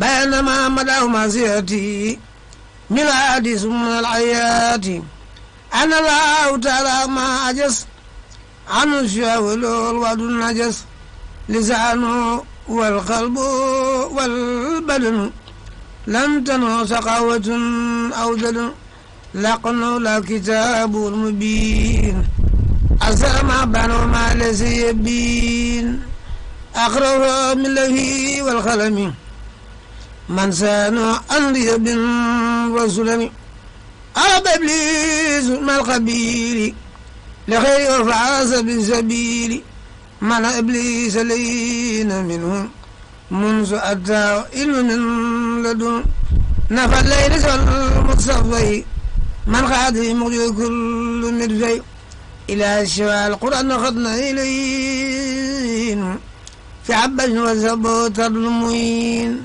بينما مدى معصيتي من الحديث من الحياة أنا الله تعالى ما عجز عن الشاول والوعد النجس لسانه والقلب والبدن لم تنو سقاوة أو دل لقن لا كتاب المبين أسر ما بنوا ما ليس يبين أقرر من الله والقلم من سانو أنري بن وسلم أرب إبليس ما الخبير لخير وفعاس بالسبيل من إبليس لين منهم منذ أتى علم من لدن نفى الليل والمتصفي من خاده مغير كل مرجي إلى الشفاء القرآن أخذنا إليه في عباس وزبوت المين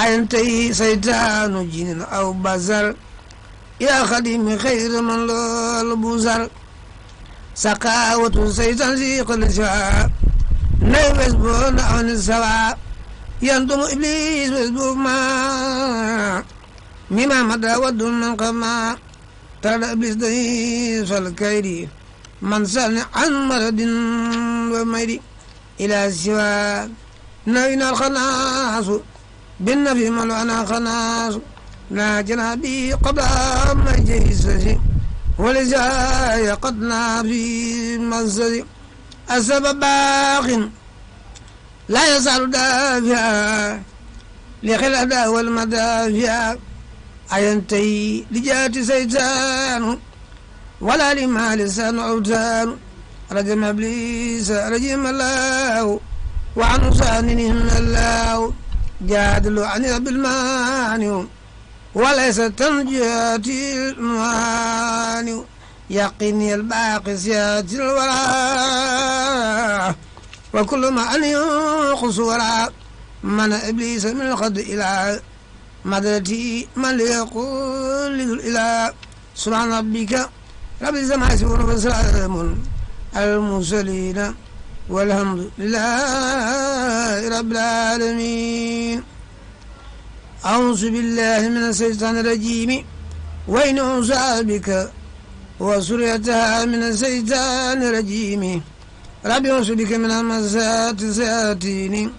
أينتهي سيطان جن أو بزر يا خديم خير من البزر سقاوة سيطان سيق الشفاء نيبس بون عن السواء ينتم إبليس ويسبوك ما مما مدى ود من قما ترى إبليس دهيس الكيري من سألني عن مرض وميري إلى السواء نوين الخناس بالنفي ملعنا خناس لا جنابي قبل ما جيسسي ولزاي قدنا في مزدي السبب باق لا يزال دافعا لخلدا والمدافع أينتهي لجات سيطان ولا لما لسان عوتان رجم إبليس رجم الله وعن سانهم الله جادل عن رب المانع وليس تنجاتي المانع يقيني الباقي سياتي الورى وكل ما أن ينقص وراء من إبليس من الخد إلى مدرتي من ليقول إلى سبحان ربك رب السماء وسلام المرسلين والحمد لله رب العالمين. أعوذ بالله من الشيطان الرجيم وإن أوصى بك وسريتها من الشيطان الرجيم ربي أعوذ بك من همزات الشياطين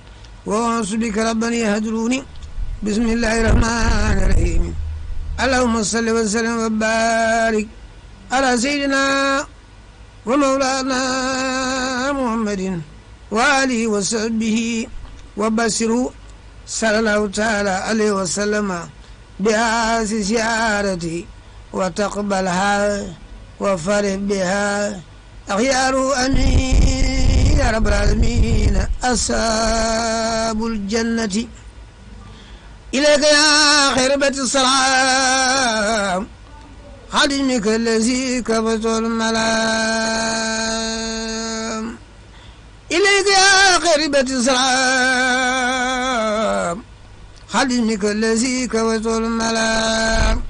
وأعوذ بك ربنا يهدروني. بسم الله الرحمن الرحيم. اللهم صل وسلم وبارك على سيدنا ومولانا محمد وآله وصحبه وبشره صلى الله تعالى عليه وسلم بهذه زيارتي وتقبلها وفرح بها أخيار أمين يا رب العالمين أصحاب الجنة. إليك يا خير بيت السلام خادمك الذي كبت الملام. إليك يا خير بيت السلام خادمك الذي كبت الملام.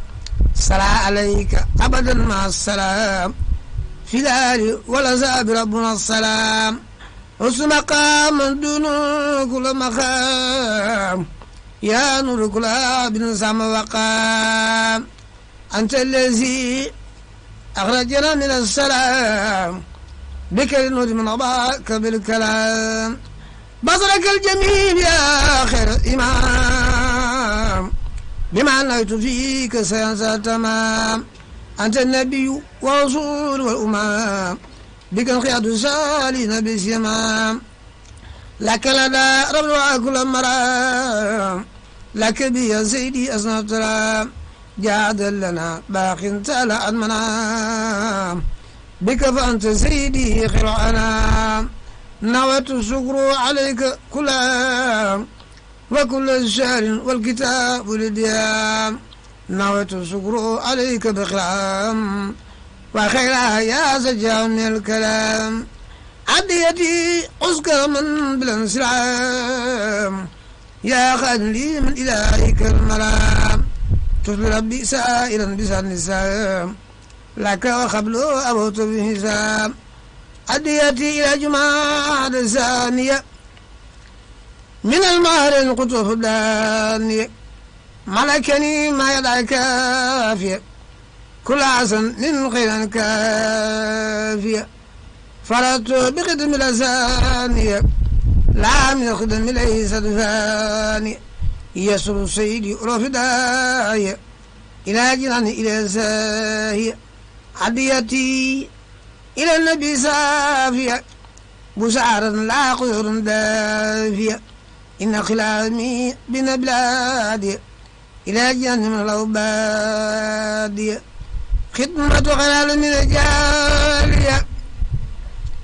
صلى عليك أبدا مع السلام في الآل والأصحاب ربنا السلام. حسن مقام دون كل مقام يا نور كل عبد سما وقام. أنت الذي أخرجنا من السلام بك النور من أباك بالكلام. بصرك الجميل يا خير إمام بما نيت فيك سينسى تمام. أنت النبي ورسول والأمام بك الخيار سالين بسيمام. لك لدى رب كل مرام لك بي يا سيدي أصنع الترام. جاد لنا باق تعالى عن منام بك فأنت سيدي خير أنام. نويت الشكر عليك كل عام وكل الشهر والكتاب والديام. نويت الشكر عليك بخير وخيرها يا سجى من الكلام. عديتي أذكر من بالانسلام يا خادم لي من إلهك المرام. تفل ربي سائلا بسان السلام لك وقبل أبوت بحسام. عديتي إلى جماعة ثانية من المهر القطف داني ملكني ما يدعي كافية كل حسن من خير كافية فرطت بخدم الأسانية لا من خدم ليس دفاني يسر سيدي رفداي إلى جنان إلى زاهية عديتي إلى النبي سافية بسعر لا قدر دافية إن خلامي بن بلادي إلى جنان من الأوبادية خدمة خلال من الجالية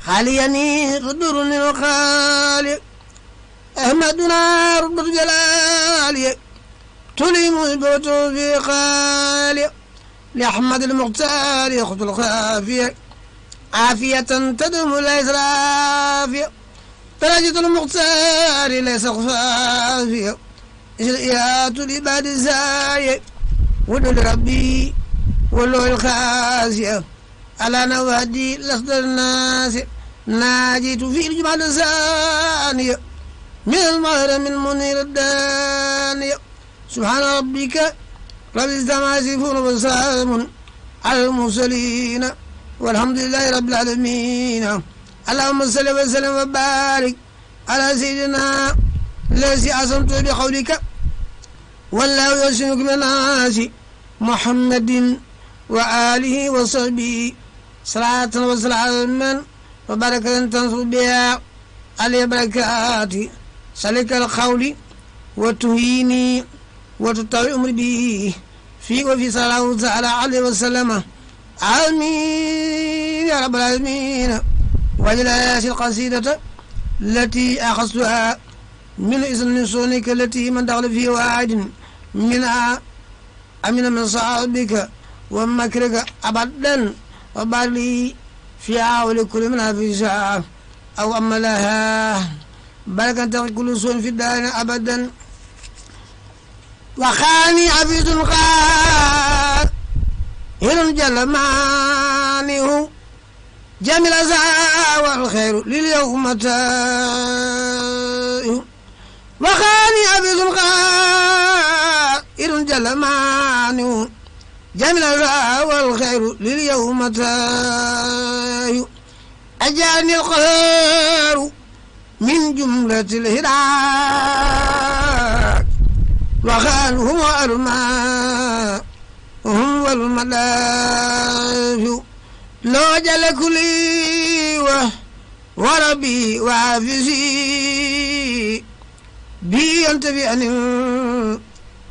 خاليني قدر من الخالي أحمدنا رب الجلال تلم البوت في خالي لأحمد المختار يخذ الخافية عافية تدم ليس رافية درجة المختار ليس خفافية إجريات العباد الزاية ودل ربي ولو الخاسية على نوادي لصدر الناس ناجيت في الجبال الزانية من المهر من منير الدانية سبحان ربك رب العزة يصفون وسلام على المرسلين والحمد لله رب العالمين اللهم صل وسلم وبارك على سيدنا الذي عصمت بقولك والله يحسنك من الناس محمد وآله وصحبه صلاة وسلاما وبركة تنصر بها على بركات سلك القول وتهيني وتطوي أمر به فيه وفي صلى الله تعالى عليه وسلم آمين يا رب العالمين. وجلس القصيدة التي أخذتها من إذن صونك التي من دخل في واحد منها أمن من صعبك ومكرك أبدا وبالي فيها ولكل منها في ساعة أو أما لها بركة كل سوء في الدار أبدا. وخاني عفيز قال هل جل مانه جميل زا والخير لليوم تائه. وخاني عفيز قال هل جل مانه جميل زا والخير لليوم تائه. أجاني القهر من جملة الهراك وقال هم أرماء هم والمدافع لو جل كلي وربي وعافزي بي ينتفي عن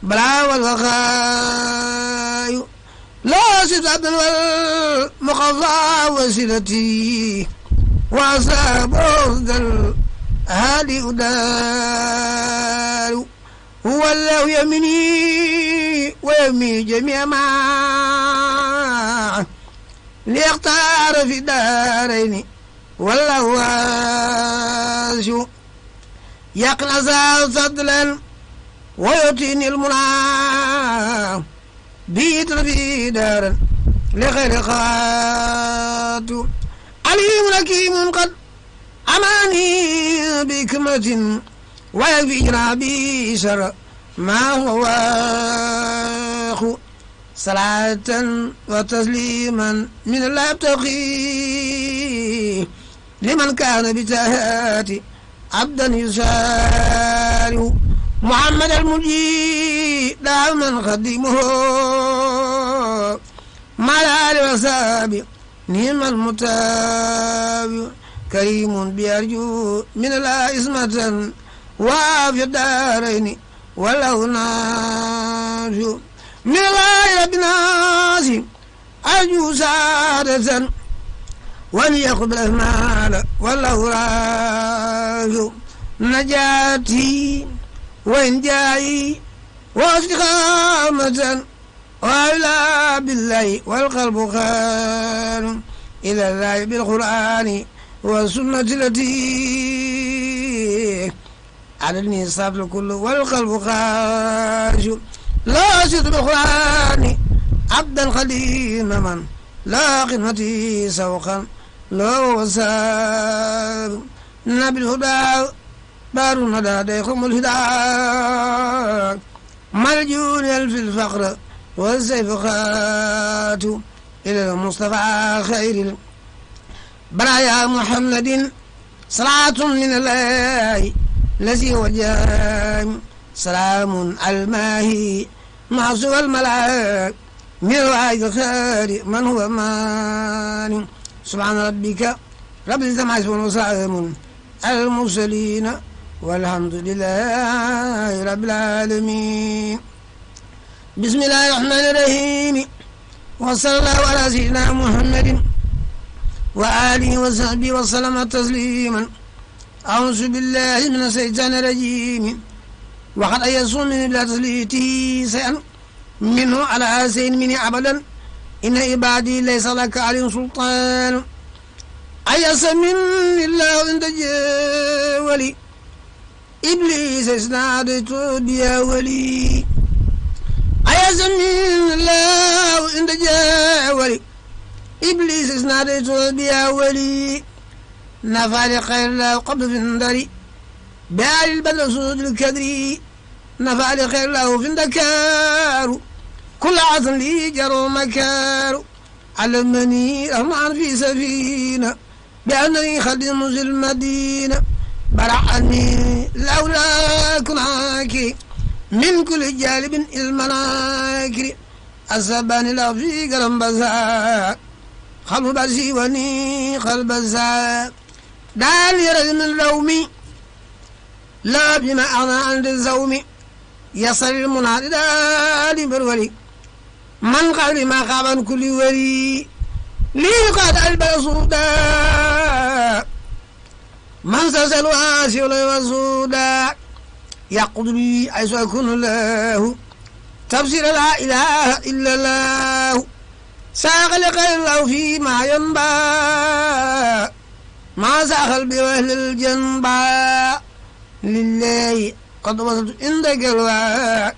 البلا والوخاء لا ستعب والمقضى وسيلتي وأصاب أفضل هادي أدار هو الله يميني ويمي جميع ما ليختار في الدارين والله واسع يقنص فضلا ويعطيني المنى بيت في دارا لخير خاطو عليم حكيم قد أماني بكمة ويكفي جنابي شر ما هو أخو صلاة وتسليما من الله يبتغي لمن كان بتهاتي عبدا يسارع محمد المجيد دائما خدمه مع الآل وصحبه نعم المتابع كريم بيرجو من الله اسمة وفي الدارين وله نافع من الله رب الناس أرجو سعادة وأن يقبل المال والله رافع نجاتي وإنجائي واستقامة وإلى بالله والقلب خان إلى الله بالقرآن والسنة التي على النصاب الكل والقلب خاش لا أشد بالقرآن عبدا خديم من لا خدمتي سوقا لا وساب نبي الهدى دار الندى ديخم الهدى ملجون يلفي الفقر والسيف خات إلى المصطفى خير برايا محمد صلاة من الله الذي وجام سلام الماهي مع سوى الملاك من الوعي الخير من هو مان سبحان ربك رب العزة عما يصفون وسلام على المرسلين والحمد لله رب العالمين. بسم الله الرحمن الرحيم وصلى الله على سيدنا محمد وآله وصحبه وسلم تسليما. أعوذ بالله من الشيطان الرجيم وقد أيسوا من بلا تسليته شيئا منه على سين من أبدا إن عبادي ليس لك عليهم سلطان. أيس من الله عند ولي إبليس اسنادت بيا ولي. أيس من الله عند ولي إبليس اسنادت بيا ولي. نفع خير الله قبل في الندري بآل البدر سود الكدري. نفع خير الله في الدكار كل عصر لي جروا مكار. علمني رحمن في سفينة بأنني خدم في المدينة. برعني لولا كناك من كل جالب المناكر. أصابني الله في قلم بزاك خلف بزي وني قلب الزاك. دالي رجل من رومي لا بما أغنى عند الزوم. يصل المنى دالي برولي من قبل ما خاب كل ولي. لي قد البسودا من سسل واسي وسودا. يقض بي حيث يكون الله تفسير لا إله إلا الله. ساق لغير الله فيما ينبع ما ساق بأهل الجنبع. لله قد وصلت عندك الواء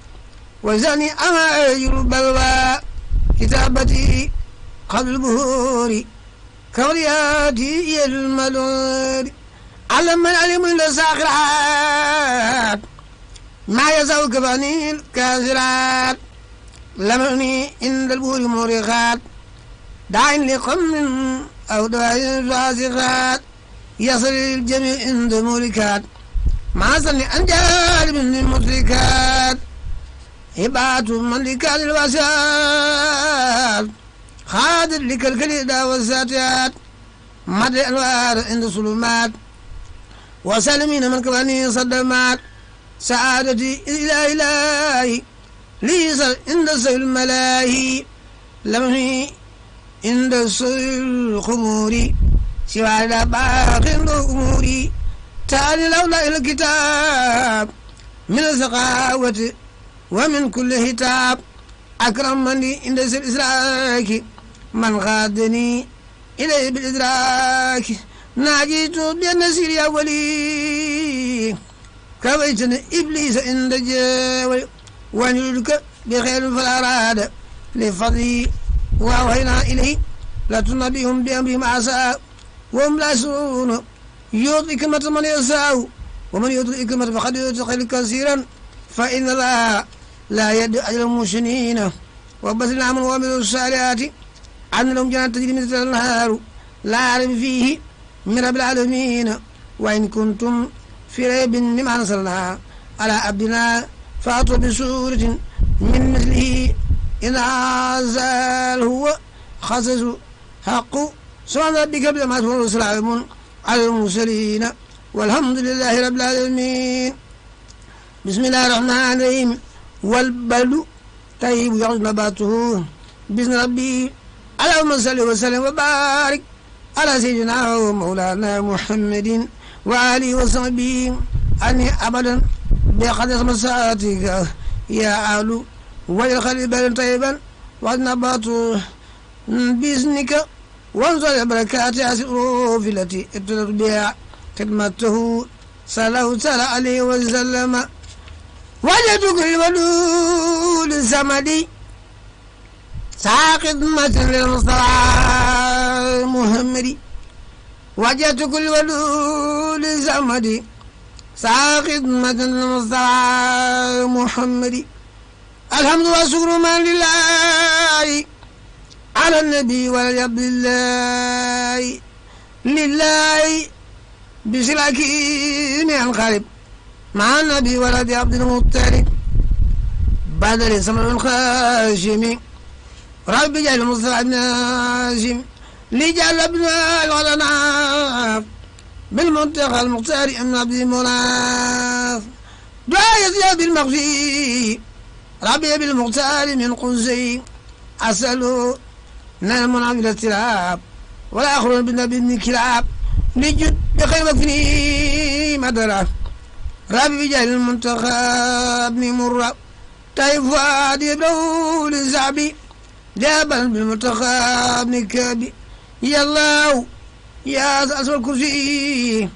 وزني أما أجر البلوى. كتابتي قبل البهور كورياتي هي المدور. علم من علم من الساخرات ما يزوك بني الكافرات. لمني عند البهور مورخات داع لقم أو داع فاسخات. يصل الجميع عند موركات ما صنع عن جانب من المشركات. هبات ملكات الوسات خادر لكالكليدا والساتيات. مد الأنوار عند الظلمات وسلمين من كباني صدمات. سعادتي إلى إلهي ليس عند سوء الملاهي. لمني عند سوء الخمور سوى باقي الأمور. تعالي لولا الكتاب من السخاوة ومن كل هتاب. أكرمني عند سر إسراك من غادني إليه بالإدراك. ناجيت بالنسير يا ولي كويتني إبليس عند جاوي. ونلك بخير فلا أراد لفضلي وأوحينا إليه لا تنبيهم بأمرهم عسى وهم لا يسرون. يعطي كلمة من يساء ومن يعطي كلمة فقد يعطي خير كثيرا. فإن الله لا يدع أجر المحسنين وبشر الذين آمنوا وعملوا الصالحات أن لهم جنات تجري من تحتها الأنهار لا ريب فيه من رب العالمين. وإن كنتم في ريب مما نزلنا على عبدنا فأتوا بسورة من مثله إن هذا هو خصص حق. سبحان ربك رب العزة عما يصفون على المرسلين والحمد لله رب العالمين. بسم الله الرحمن الرحيم. والبلد طيب يخرج نباته بإذن ربي. اللهم صل وسلم وبارك على سيدنا ومولانا محمد وآله وصحبه أني أبدا بقدس مساعتك يا آل ويدخل بلد طيبا والنبات بإذنك وانزل بركات الحروف التي ابتدت بها خدمته صلى الله تعالى عليه وسلم. وجدك الودود السمدي ساقط مثل للمصطفى محمد. وجدك الودود السمدي سعى خدمة المصطفى محمد. الحمد والشكر من لله على النبي ولعبد الله لله بسلاكين ينقلب مع النبي ولد عبد المطلب بدل سمع الخاشم رب جعل المصطفى ابن هاشم لجعل ابن الغلناف بالمنتقى المختار ابن عبد المناف دعاء يزيد بالمغفي ربي بالمختار من قزي أسأله نال من الاستراب ولا أخرج بالنبي من كلاب نجد بخير مكفني مدرة ربي بجاه المنتخب ابن مرة طيب فؤاد يبرو للزعبي جابل بالمنتخب ابن كابي يا الله يا أسوى الكرسي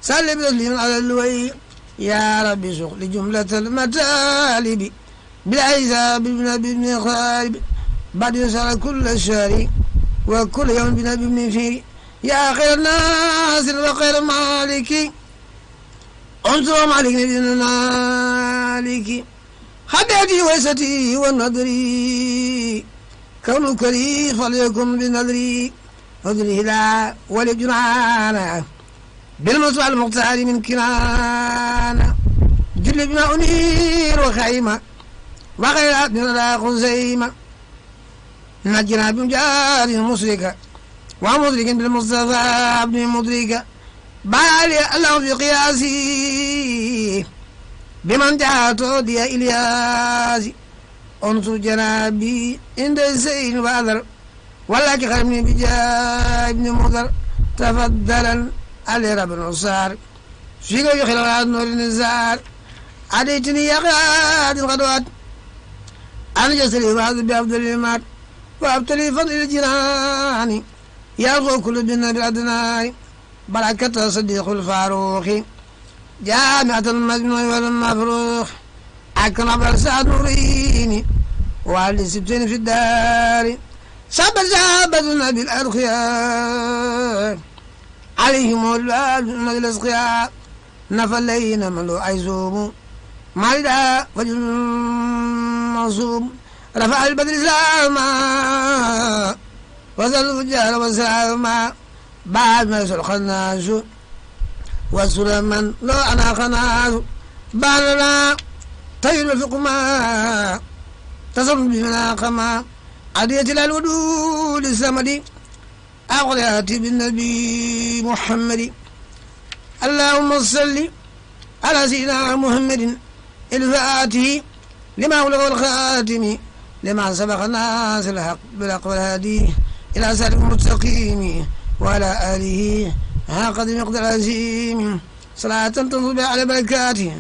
سلم تسليما على اللوي يا ربي سوق لجملة المطالب بلا حساب بنبي بن خالب بعد يسأل كل شهر وكل يوم بنبي بن فيري يا خير الناس وخير مالكي انصر مالك نبينا مالكي خديتي ويستي والنظري كونك لي فليكن بنظري نظري لا ولجنانا بالمصطفى المختار من كنانا جل بما أنير وخيمة وغير من لا خزيمة نجنا بمجار مسركة ومدرك بالمصطفى ابن مدركة بالي الله في قياسي بمن جاءته دي إلياسي انصر جنابي عند الزين وأذر ولا تخرمني بجاه ابن مضر تفضلا علي رب النصار فيك يخير على نور النزار عديتني يا غاد الغدوات أنا جسري وعذ بعبد الإمات وابتلي فضل الجنان يرغو كل بنا بالأدناء بركة صديق الفاروق جامعة المجنون والمفروخ أكن عبر سعد نوريني وعلي سبتين في الدار سبزنا بالأرخياء عليهم الوالد من الأسقياء نفلينا من لو عيزوم مالدا فجل منصوب رفع البدر سلاما وزل الفجار وسلاما بعد ما يسرق الناس وسلما لو أنا خناس بعدنا طير الفقما تصرف بمنا قما عدية الودود السمدي أغلياتي بالنبي محمد اللهم صل على سيدنا محمد الفاتح لما أغلق الخاتم لما سبق الناس الحق بالحق والهادي إلى صراط المستقيم وعلى آله قدر مقدار العظيم صلاة تنصب على بركاته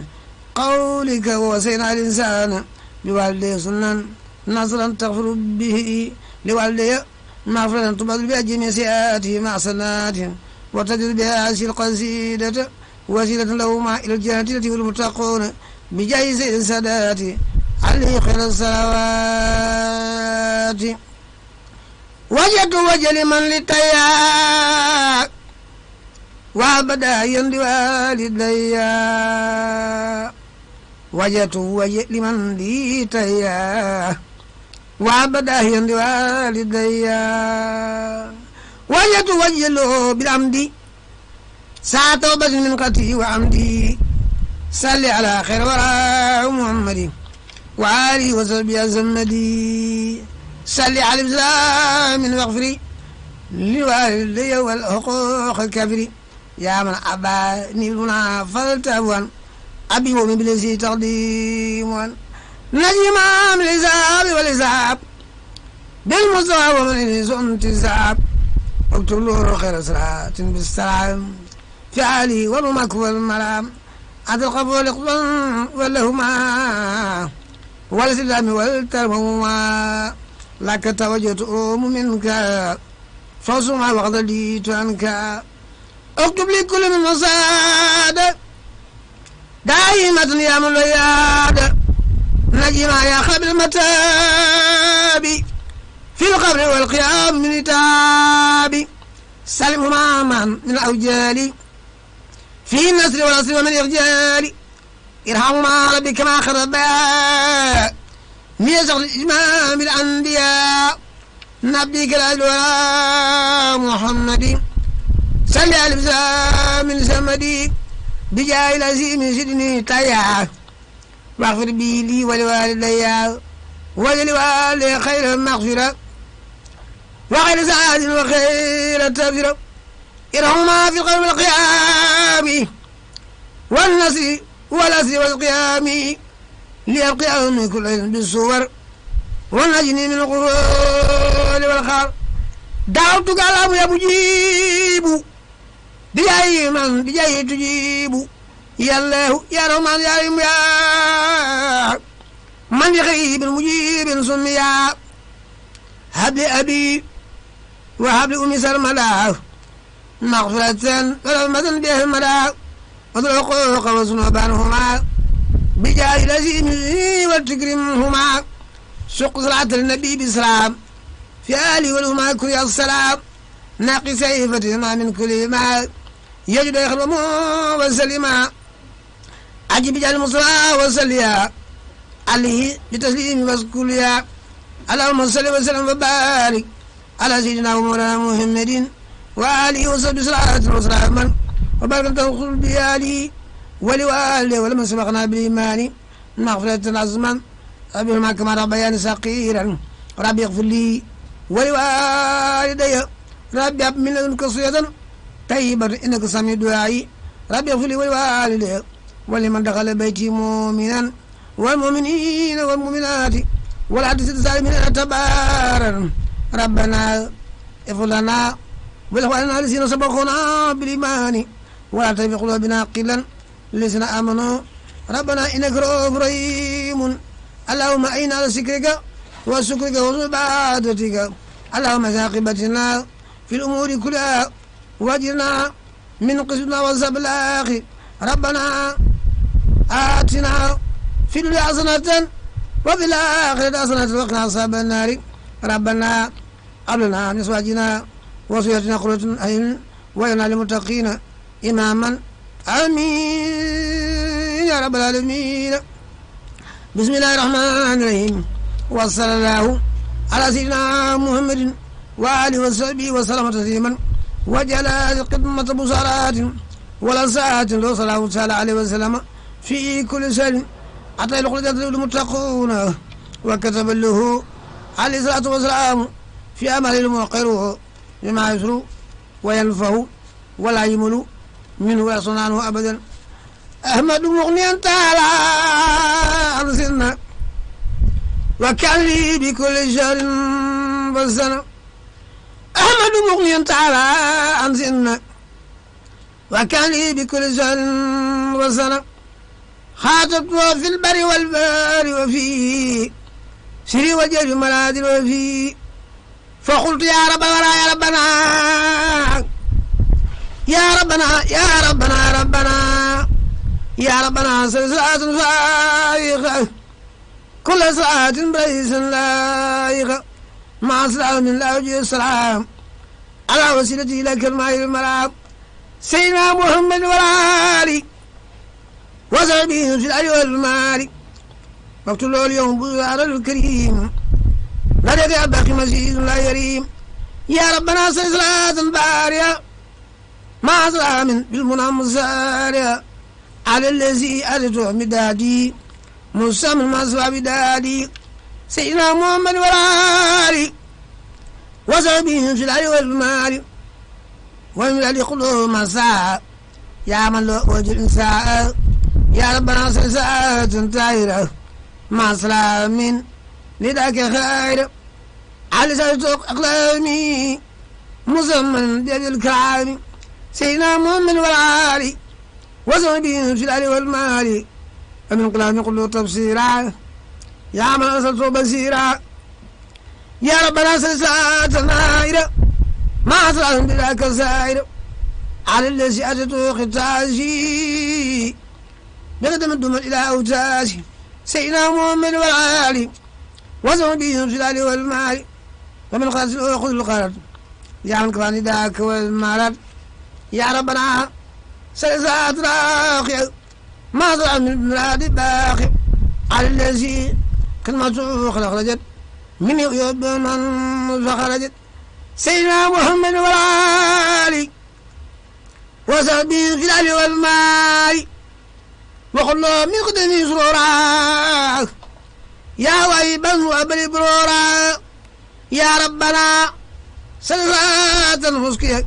قولك ووصينا الإنسان بوالديه سنن نصرا تغفر به لوالديه مغفرة تبادل بها جميع سيئاته مع سناته وتجد بها هذه القصيدة وسيلة لهما إلى الجنة التي هم المتقون بجاه سيد السادات عليه خير الصلوات. وجدت وجه لمن للتيا وابدا يندي والديا وجدت وجه لمن للتيا وابدا يندي والديا وجدت وجه له بالعمد ساعة توبة من قتلي وعمدي صل على خير وراء محمد وآله وصحبه زمدي صل على الإسلام واغفري لوالدي والحقوق الكافر يا من أباني لنا فلتهون أبي ومن بلسي تقديم نجم من الإساب والإساب بالمصطفى ومن الانتساب اكتب له خير صلاة بالسلام في علي والمك والملام عد القبر والإقبال ولهما والسلام والترمهما لك توجهت منك فصمع وغضليت عنك اكتب لي كل من مصاد دائمة يا من الوياد نجنا يا خبر المتاب في القبر والقيام من تابي سلمهما من الأوجال في النصر والعسر ومن الإرجال ارحموا مع ربك ما خربا من شغل الإمام الأنبياء نبيك الأجواء محمد صلى على بسام من سمدي بجاه العزيم سيدني تايا واغفر بي لي ولوالدي ولوالدي خير المغفرة وخير سعاد وخير التغفرة ارحموا في قلب القيام والنصر والأسر والقيام ليبقى من كل علم بالصور ونجني من القرون والخار دعوتك اللهم يا مجيب بجاي من بجاي تجيب يا الله يا رحمن يا رحيم يا من يغيب المجيب سميا هب لي أبي وهب لي أمي سرمدا مغفرة ورحمة به المدى والعقوق وذنوبانهما بجاه العزيم والتكريمهما سق صلاة النبي بسلام في آله والهما كل السلام ناقي سيفتهما من كل ما يجد يخدم وسلما عجب جعل المصطفى وسليا عليه بتسليم وسكوليا اللهم صل وسلم وبارك على سيدنا ومولانا محمد وآله وصحبه صلاة وسلاما وبارك تدخل بآله ولوالده ولمن سبقنا بالإيمان مغفرة عظما ربي معك كما ربياني صغيرا ربي اغفر لي ولوالدي ربي هب من لدنك صيدا طيبا انك سميع دعائي ربي اغفر لي ولوالدي ولمن دخل بيتي مؤمنا والمؤمنين والمؤمنات والعبد الظالمين تبارا ربنا اغفر لنا ولإخواننا الذين سبقونا بالإيمان ولا تجعل في قلوبنا غلا للذين آمنوا ربنا إنك رؤوف رحيم اللهم أعنا على ذكرك وشكرك وعبادتك اللهم عاقبتنا في الأمور كلها واجرنا من قسمنا وعذاب الآخر ربنا آتنا في الدنيا حسنة وفي الآخرة حسنة وقنا عذاب النار ربنا هب لنا من أزواجنا وصيتنا قرة أعين واجعلنا للمتقين إماما آمين يا رب العالمين. بسم الله الرحمن الرحيم وصلى الله على سيدنا محمد وآله وصحبه وسلم تسليما وجعل قدمة بصارات ولسات صلى الله تعالى عليه وسلم في كل سنة حتى يخرج المتقون وكتب له عليه الصلاة والسلام في أمل الموقره بما يسر وينفه ولا يمل منه ويصنعه أبدا. أحمد مغنيا تعالى عن سنة وكان لي بكل شهر والسنة. أحمد مغنيا تعالى عن سنة وكان لي بكل شهر والسنة. خاطبته في البر والبار وفي سري وجر منادل وفي فقلت يا رب ولا يا ربنا يا ربنا يا ربنا يا ربنا يا ربنا صلاة فائقة كل صلاة بريس لائقة مع سلام من لا وجه السلام على وسيلتي لك الماء الملعب سيدنا محمد والآل وصحبه في الأرض والمال مقتول اليوم بزار الكريم لديك باقي مزيد لا يريم يا ربنا صلاة بارية مع سلام بالمنام السارية على الذي أرجو مدادي مسلم مع سلام دادي سيدنا محمد والآل وصحبه في الأرض والمال ومن الذي قلوب مساء يا من له وجه الإنساء يا ربنا ساعة طائرة مع سلام لذاك خير على ساعة أقلامي مزمن بيد الكرام سيدنا محمد والعالي وصحبه في الآل والمال ومن كلام قلوب تبصيرا يا من أرسلت بصيرا يا ربنا ساعة طائرة مع سلام لذاك سائر على الذي أتته ختاجي بقدم الدم إلى أوتاش سيدنا محمد والعالي وصحبه في الآل والمال ومن خلص خذ القرد يا من كان ذاك والمرض يا ربنا سلسات راقية ما ظلم من بلاد باقي على الذي كلمته خرجت من يؤيب من فخرجت سيدنا محمد والآل وصحبه في الأهل والمال وقل له من قدمي سرورا يا ويبا وابل برورا يا ربنا سلسات المسكية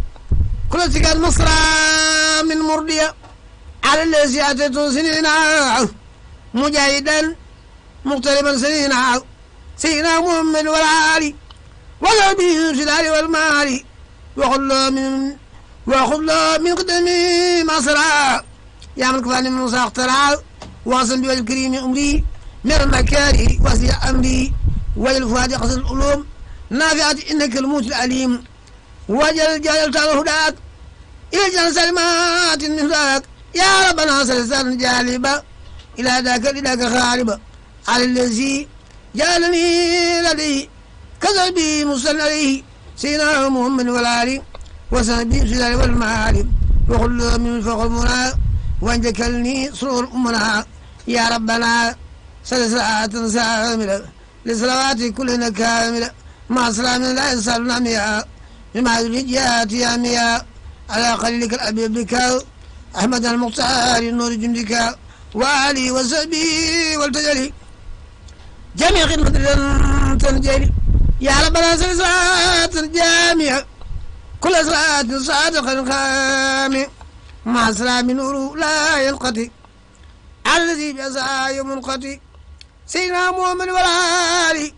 كل سكان مصر من مردية على الذي أتيت سنينا مجاهدا مقتربا سنينا سيدنا محمد والآل وصحبه في الأهل والمال وخذ له من قدمي مصرا يا من كفاني من وساق ترى واصل بوجه الكريم أمري من المكاره وسع أمري والفؤاد قصد العلوم نافعة إنك الموت العليم وجل جلت الهداك إلى جل سلمات من ذاك يا ربنا سلسان جالبا إلى ذاك خاربا على الذي جعلني لديه كذبي مسلم عليه سيدنا محمد والآل وسنبي في ذلك والمعالم وكل من فوق المنى وان ذكرني سرور أمنا يا ربنا سلسلة ساملة لصلوات كلنا كاملة مع سلام لا يسأل نعميا بما يريد يا على قليلك الأبي بك أحمد المختار النور جندك وعلي وسبي والتجلي جميع خدمة تنجلي يا ربنا سلسلة جامعة كل صلاة صادقا خامع مع سلام نور لا ينقطع على الذي بأسعى منقطع سيدنا محمد والآل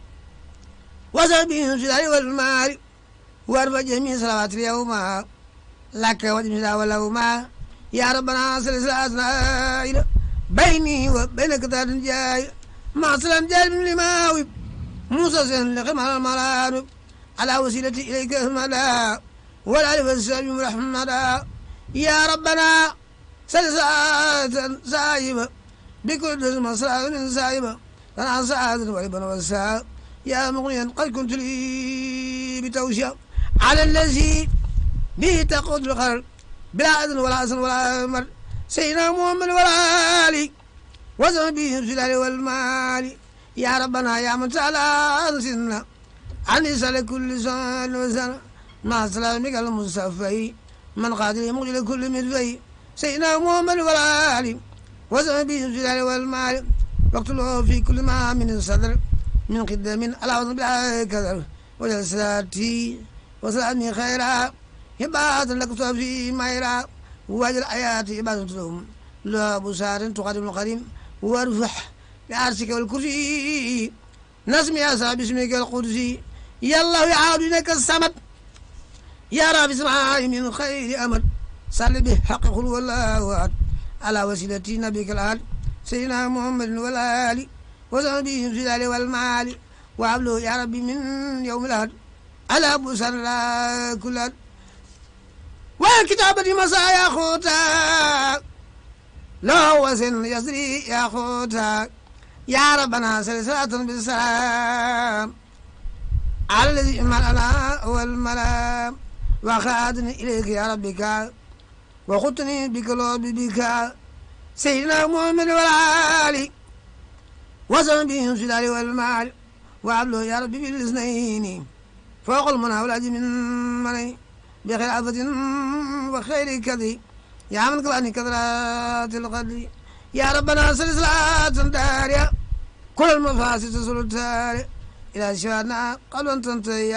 وصحبه في الأهل والمال وارفع جميع صلوات اليوم لك وجميع ولهما يا ربنا سلسلة بيني وبينك ذات جاي مع سلام جاي من لماوي موسى سن لقم على المرارب على وسيلتي إليك أحمدا والعلي والسلام رحمدا يا ربنا سلسلة سايبة بكل اسم صلاة سايبة أنا سعادة وعبا والساء يا مغنيا قد كنت لي بتوشيا على الذي به تقود الخير بلا أذن ولا أسن ولا أمر سيدنا محمد والآل وصحبه في الأهل والمال يا ربنا يا من تعالى أنسنا عن يسأل كل سنة وسنة مع سلامك المصطفى من قادر مغجل كل مدفي سيدنا محمد والآل وصحبه في الأهل والمال واقتله في كل ما من الصدر من قدام على وضع بلا كذر وجلساتي وسلامي خيرا هبات لك في ميرا وجل آيات عبادة لهم لا بسار تقدم القديم وارفح بعرشك والكرسي نسمي أسا باسمك القدسي يا الله يعاودنك الصمد يا رب اسمعي من خير أمد صل به حق قل والله أحد على وسيلة نبيك الآل سيدنا محمد والآل وصحبه في الآل والمال وعبله يا ربي من يوم الأحد على بسر كل أحد والكتابة مساء يا خوتا لا وزن يسري يا خوتا يا ربنا سلسلة بالسلام على الذي ملأنا والملام وخادني إليك يا ربك وخدني بقلوب بك سيدنا محمد والآل وصحبه في الآل والمال وعبله يا ربي بالاثنين فوق المنى والعج من مني بخلافة وخير كذي يا من قلعني كثرات القدر يا ربنا سلسلة داريا كل المفاسد سلطان إلى شفاعنا قبل أن تنتهي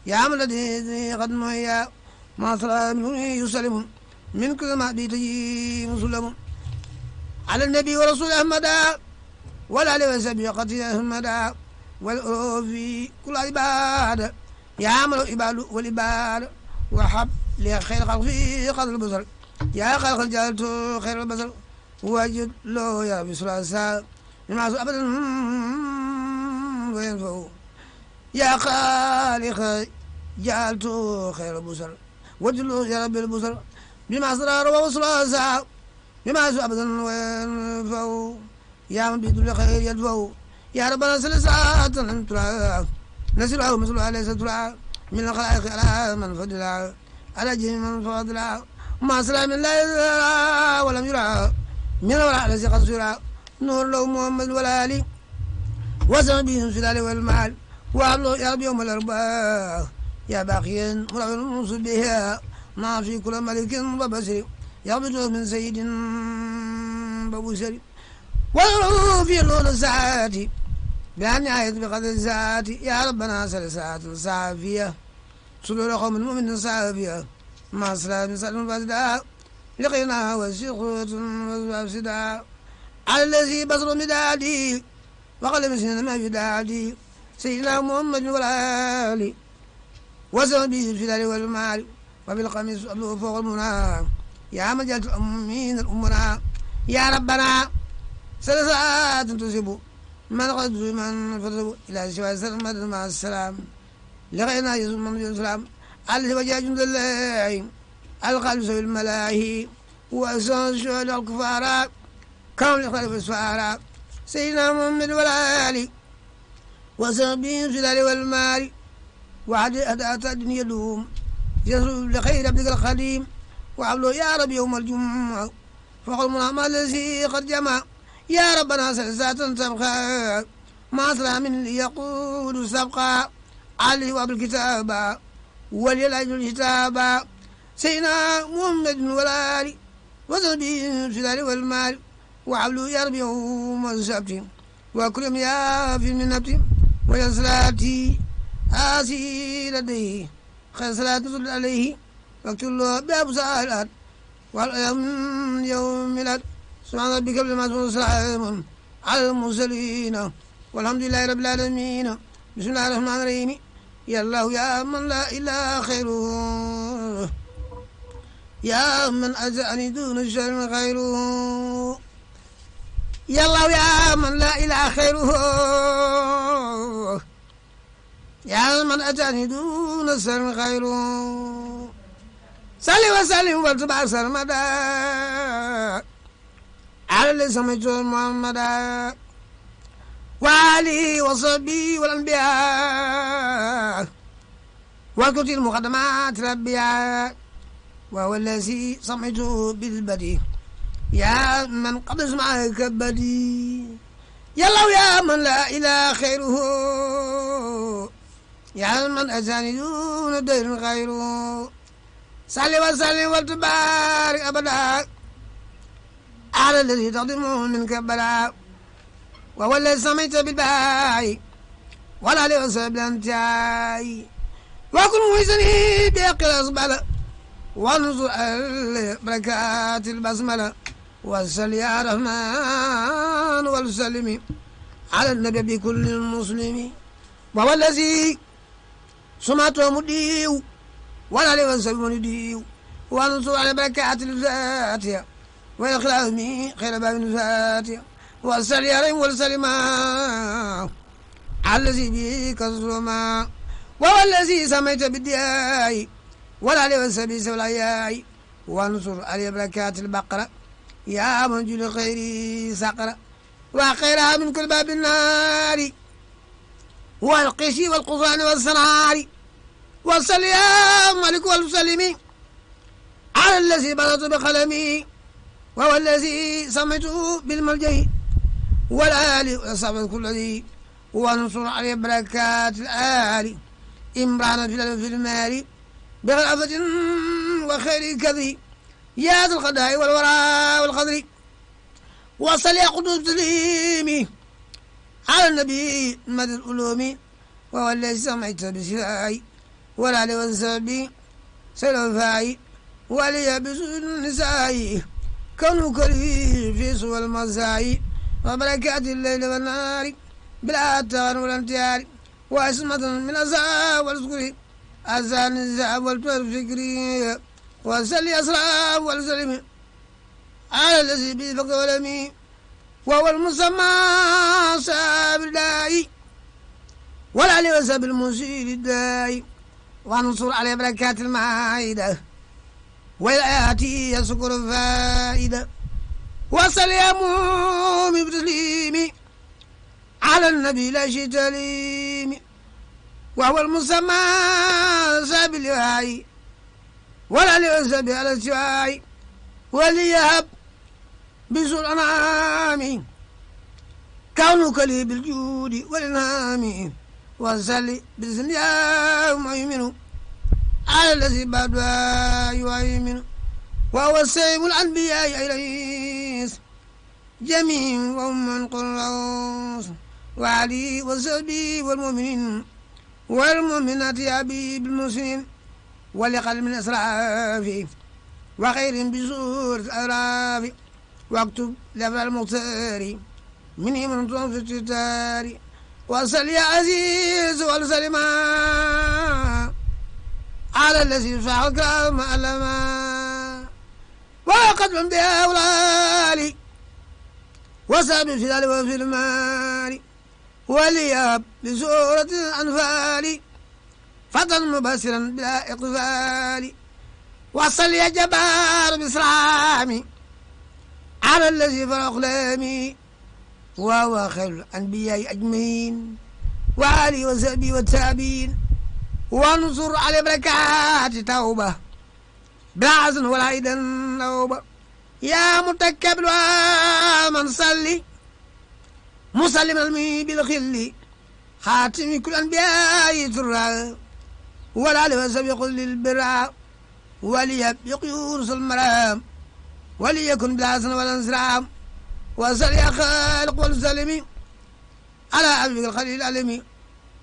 يا من الذي قد مهيا ما صلى منه يسلم من كل ما بيتي مسلم على النبي ورسول أحمد ولا لوسبي قتل أحمد والأوفي كل عباد يا من العباد والعباد وحب لخير خلق في قدر البصر يا خلق الجالت خير البصر وجد له يا رب سلاسة المعصو أبدا وينفعه يا خالق جعلت خير البصر وجد له يا رب البصر بما أسرار وسلاسة بما سوء أبدا وينفعه يا من بيد خير يدفعه يا ربنا سلسة ترى نسره مثل عليه سترى من الخلائق على من فضل على جميع من فضل مع سلام لا يرى ولم يرى من وراء الذي قد سرى نور له محمد والآلي وسم بهم سلال والمال وعبده يا رب يوم الأربعاء يا باقيا مرغب المنصب بها ما في كل ملك وبصر يغبطه من سيد ببصر ويروا في نور الساعات بأن يعيد بقدر الساعات يا ربنا سلسات صافية صدور قوم المؤمن صافية مع سلام سلم فاسدا لقينا وسيخوة وفسدا على الذي بصر مدادي وقلم سنين ما يدادي سيدنا محمد والآل وسبي في الدار والمال وبالقميص أبلغ فوق المنى يا مجال الأمين الأمنا يا ربنا سلسات تسب من قد من فضل إلى سوى سلمة مع السلام لغينا يزم من السلام على وجه جند الله القلب سوى الملاهي وأسان شهد الكفار كون يخالف السفارة سيدنا محمد والآل وسبي في الدار والمال وعد أداة الدنيا دوم يسرب لخير عبدك الخديم وعبله يا رب يوم الجمعة فقل منعم الذي قد جمع يا ربنا سلسات سبقا مع سلام يقول سبقا عليه وبالكتاب وليلعج الكتاب سيدنا محمد والآل وسبي في الدار والمال وعبله يا رب يوم السبت وكرم يا في المنبت ويا صلاتي آسي لديه خير صلاة نزل عليه واكتب له باب سالات والأيام يوم ميلاد سبحان ربك رب العزة والسلام على المرسلين والحمد لله رب العالمين بسم الله الرحمن الرحيم يا الله يا من لا إله خيره يا من أجعني دون الشر خيره يا الله يا من لا إله خيره يا من أتاني دون السلم خيره صلي وسلم واتبع سرمدا على اللي سميته محمدا وعلي وصحبه والأنبياء والكتب المقدمات ربيا وهو الذي سميته بالبدي يا من قد اسمعك بدي يا الله يا من لا إله خيره يا من أتاني دون دين غيره صلي وسلم وتبارك أبدا على الذي تقدمه منك بلا وهو الذي سميت بالباي ولا لوسب الانتهاء وكن ويسني بيقل أصبل وانظر بركات البسملة وصل يا رحمن والسلم على النبي بكل المسلم وهو الذي سمعته مديو ولا لوسب مديو وانظر على بركات الفاتحة ويخلعني خير باب الفاتحة وصل يا رحمن والسلم على الذي بك الظلما وهو الذي سميت بالدياء ولا لوسب سولاياي وانصر على بركات البقرة يا من جل خيري سقرة وخيرها من كل باب النار والقشي والقصان والسنار وصل يا ملك والمسلم على الذي بلغت بقلمي وهو الذي سميته بالملجأ والآل وصحب كل ذي وانصر على بركات الآل إمران في المال بغير عفة وخير كذي يا ذا القضاء والوراء والقدر وصل يا قدوس تسليمي على النبي مدى العلوم وهو الذي سمعت بشفاعي ولا لوسبي سلفاي ولي بسود النساء كونه كريم في سوى المساء وبركات الليل والنهار بلا تغن ولا انتهار وعصمة من الأذى والذكر أذان الذهب والفكري وسل أسرى والسلم على الذي به فقد ولمي وهو المسمى صاب الداعي ولا لوسب المسير الداعي وانصر على بركات المائدة والآيات يسكر فائدة وصل يا مومي بتسليمي على النبي لا شيء تليمي وهو المسمى صاب الداعي ولا ليسب على السواي وليهب بسوء الأنعام كونك لي بالجود والإنعام وصلي بسم الله مؤمن على الذي بعد يؤمن وهو سيم الأنبياء إليس جميع وهم قراص وعلي وصحبه والمؤمنين والمؤمنات يا حبيب المسلمين ولقل من أسراف وخير بسور الأراف واكتب لفظ المختار من من في الستار وصل يا عزيز والسلما على الذي فعل كرام ألما وقد من بها أولالي وساب في ذلك وفي المال ولياب بسورة الأنفال فتى مبصرا بلا إقفال وصل يا جبار بسلامي على الذي فرق أقلامي وهو خير الأنبياء أجمعين وآله وصحبه والتابعين وانصر على بركات توبة بلا عزن ولا إذن نوبة يا متكبر من صلي مسلم المي بالخل خاتم كل أنبياء ترى ولا لوسب يقول للبراء وليب يقيورس المرام وليكن بلاسن والانسرام وصل يا خالق والسلمي على أبيك الخليل العلمي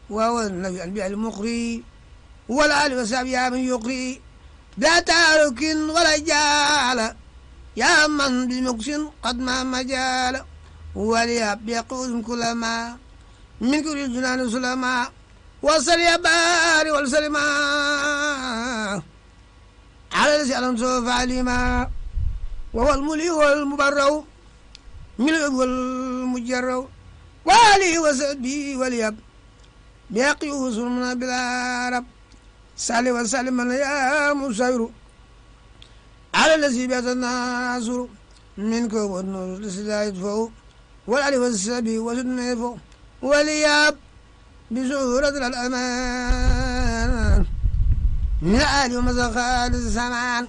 وهو النبي الأنبياء المقري والآل وصحبه من يقري لا تارك ولا جال يا من بمقسم قد ما مجال وليب يقود كل ما من كل الجنان سلما وصل يا باري والسلما على الذي ألم سوف علما وهو الملي والمبرو من والمجرو والي وسبي وليب بيقي وسلمنا بلا رب صلي وسلم يا مسير على الذي بيت الناصر منك والنور لسلا يدفو والعلي والسبي وسدنا يدفو ولياب بسهورة الأمان من آل ومزخات الزمان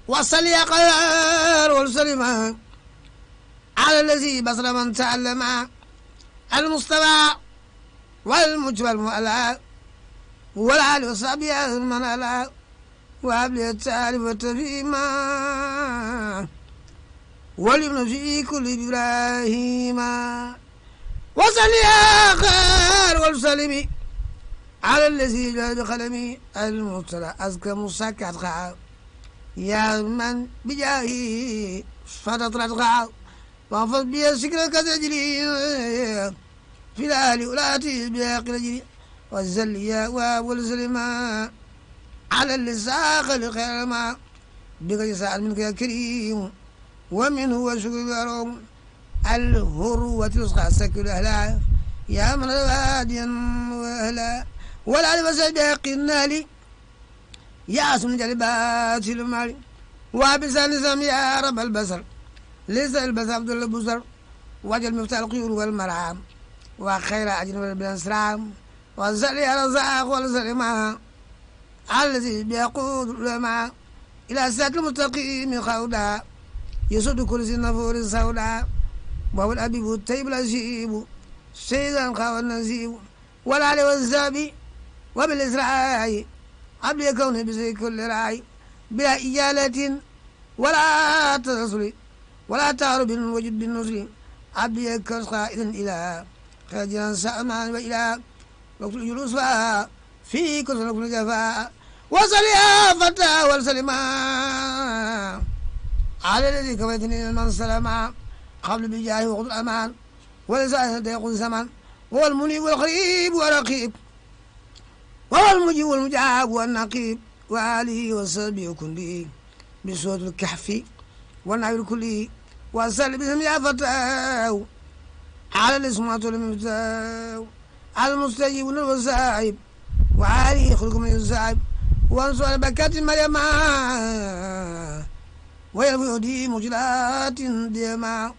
وصل يا قرار والسلم على الذي بصر من تعلم المصطفى والمجبى المؤلى والعلي والصحبي من ألا وابلي التعرف والتفهيما والابن في كل إبراهيم وصل يا خير والسلم على الذي جاء بقلمي المرسل أزكى مسكت خاء يا من بجاهي فتطرت خاء وانفض بي سكرك تجري في الآل ولاتي بياق رجلي والزل يا واب والسلمى على اللساق لخير ما بك يسأل منك يا كريم ومنه وشكر يروم الهروة تسقى سكر أهلا يا من الواديا وأهلا ولا لبسل بيقنا لي يا اسم جلبات المال وابسان نسام يا رب البصر ليس البصر عبد الله بصر وجل مفتاح القيور والمرام وخير أجر بالانسرام وصل يا رزاق والسلمى الذي بيقود العلماء إلى ساعة المستقيم خودا يسد كرسي النفور السوداء وهو الأبيب الطيب الأجيب سيدا خاوى النزيب والعلي والزابي وبالإسراء عبد يكون بزي كل راي بلا إجالة ولا تصل ولا تعرب وجد بالنصر عبد يكون قائدا إلى خرجنا سأمان وإلى وقت الجلوس في كل نكون جفاء وصل يا فتى والسلمى على الذي كويتني من سلما قبل بجاه وقت الأمان ولسائل يقول الزمان هو المنيب والقريب والرقيب وهو المجيب والمجاب والنقيب وآله وصحبه يكون به بصوت الكهف والنعير كله وصل بهم يا فتاه على الاسمات والمفتاح على المستجيب والوسائب وعليه يخلق من الزعب وانصر بكات مريم ويرفع دي مجلات ديما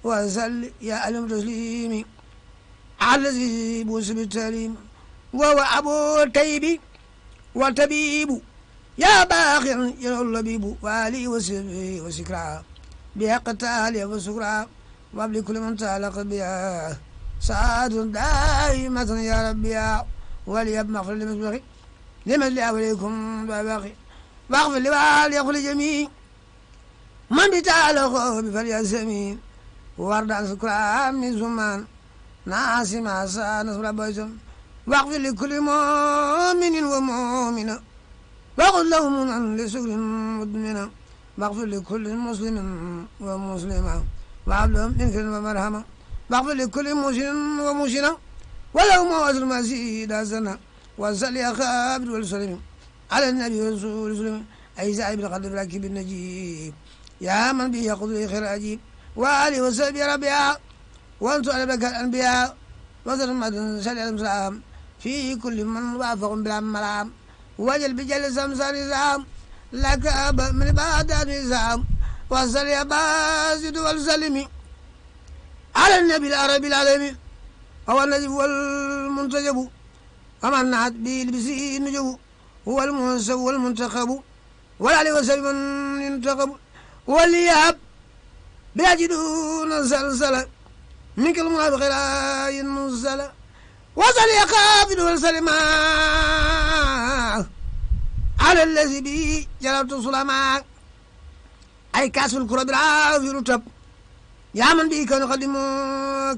وصل يا ألم تسليمي على الذي بوس بالتعليم وهو أبو الطيب والطبيب يا باخر يا اللبيب والي وسبي وسكرا بحق التالي وسكرا وابلي كل من تعلق بها سعاد دائمة يا ربي وليب مغفر لمسبخي لمن لأوليكم باقي واغفر لوالي يغفر لجميع من بتعلق بفليسمين وارد عن سكرا من زمان ناسي ما سا نصر بيتم واغفر لكل مؤمن ومؤمنة واغفر لهم عن لسكر مدمنة واغفر لكل مسلم ومسلمة وهب لهم من كرم ومرحمة واغفر لكل مسلم ومسلمة ولو موت المزيد حسنة وصل يا خابر والسلم على النبي والرسول وسلم أي زعيم القدر راكب النجيب يا من به يقضي خير عجيب وآله وصحبه ربيع وانتم على بك الأنبياء وذر مدن سلي السلام في كل من وافق بالعملام وجل بجل سمسار نظام لك أب من بعد نظام وصل يا باسد والسلم على النبي العربي العالمي هو النجف والمنتجب ومن نعت به البسي النجب هو المنسب والمنتخب والعلي وسلم من ينتخب واليهب بيجدون سلسلة من كل منافق لا ينزل وصل يا قابل والسلم على الذي به جلبت السلام أي كاس الكرة بالعافية رتب يا من به كان قدم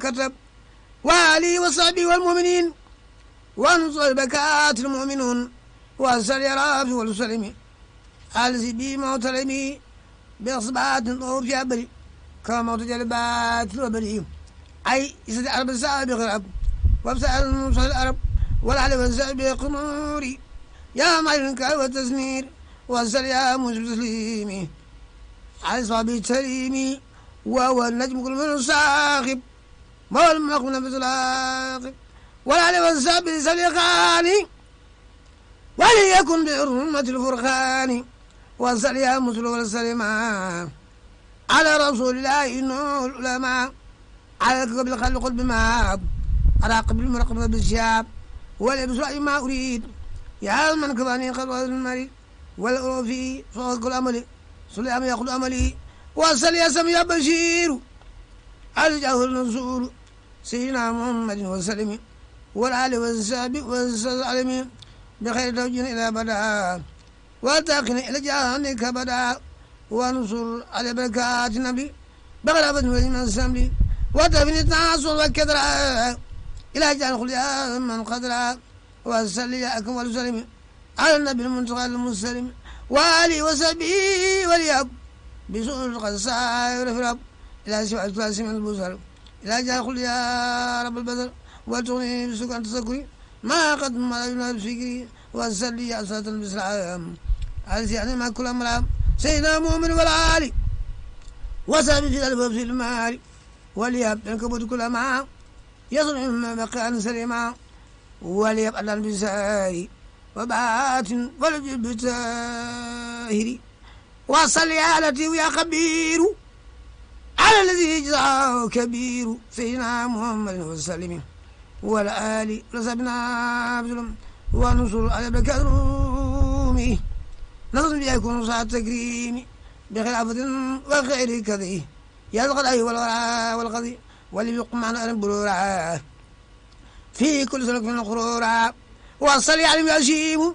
كتب وآله وصحبه والمؤمنين وانصر البكات المؤمنون وصل يا رافي والسلم الذي به موت لمي بإصبات طوب في أبري كما موت جلبات الأبري أي يسد العرب السابق العرب وابسأل المصر العرب والعلم السابق قموري يا معلنك والتسمير وصل يا موسى تسليمي على صحابي التريمي وهو النجم كل من ساخب وهو الملك من نفس العاقب والعلم السابق سليقاني وليكن بحرمة الفرخان وصل يا موسى والسلمان على رسول الله إنه العلماء على قبل الخلق بما على قبل المرقب بالشاب والإبسراء ما أريد يا من كباني خلوة المريد والأوفي صوت كل أملي سليم يأخذ أملي وصل يا سمي بشير أرجعه النصور سيدنا محمد وسلم والآل والسابق والسلم بخير توجه إلى بدا وتقن إلى جهنك بدا ونصر على بركات النبي بغلبة من السمري وتفني التعصر والكدرة إلى جعل خليا من قدرة وصلي أكم والسلم على النبي المنتقى المسلم وآله وصحبه والياب بسوء القصائر في رب إلى سوء الثلاث من البصر إلى جعل خليا رب البدر وتغني بسكن تسكري ما قد ما ينال فكري وصلي أسرة البسرعام على يعني ما كل أمرام سيدنا مؤمن والعالي وصحبه في الألباب في المال وليب ينكبت كل ما يصنع من مكان سليما وليب أدن بسائر وبات ولجب بتاهري وصل يا لطيف يا خبير على الذي جزاه كبير سيدنا محمد وسلم والآل رزقنا بظلم ونصر على بركات رومي نصر يكون ساعة تكريمي بخلافة وخير كذي يا الغداء والغراء والغذي واللي يقوم معنا البرورة في كل سلك من القرورة وصلي على يشيم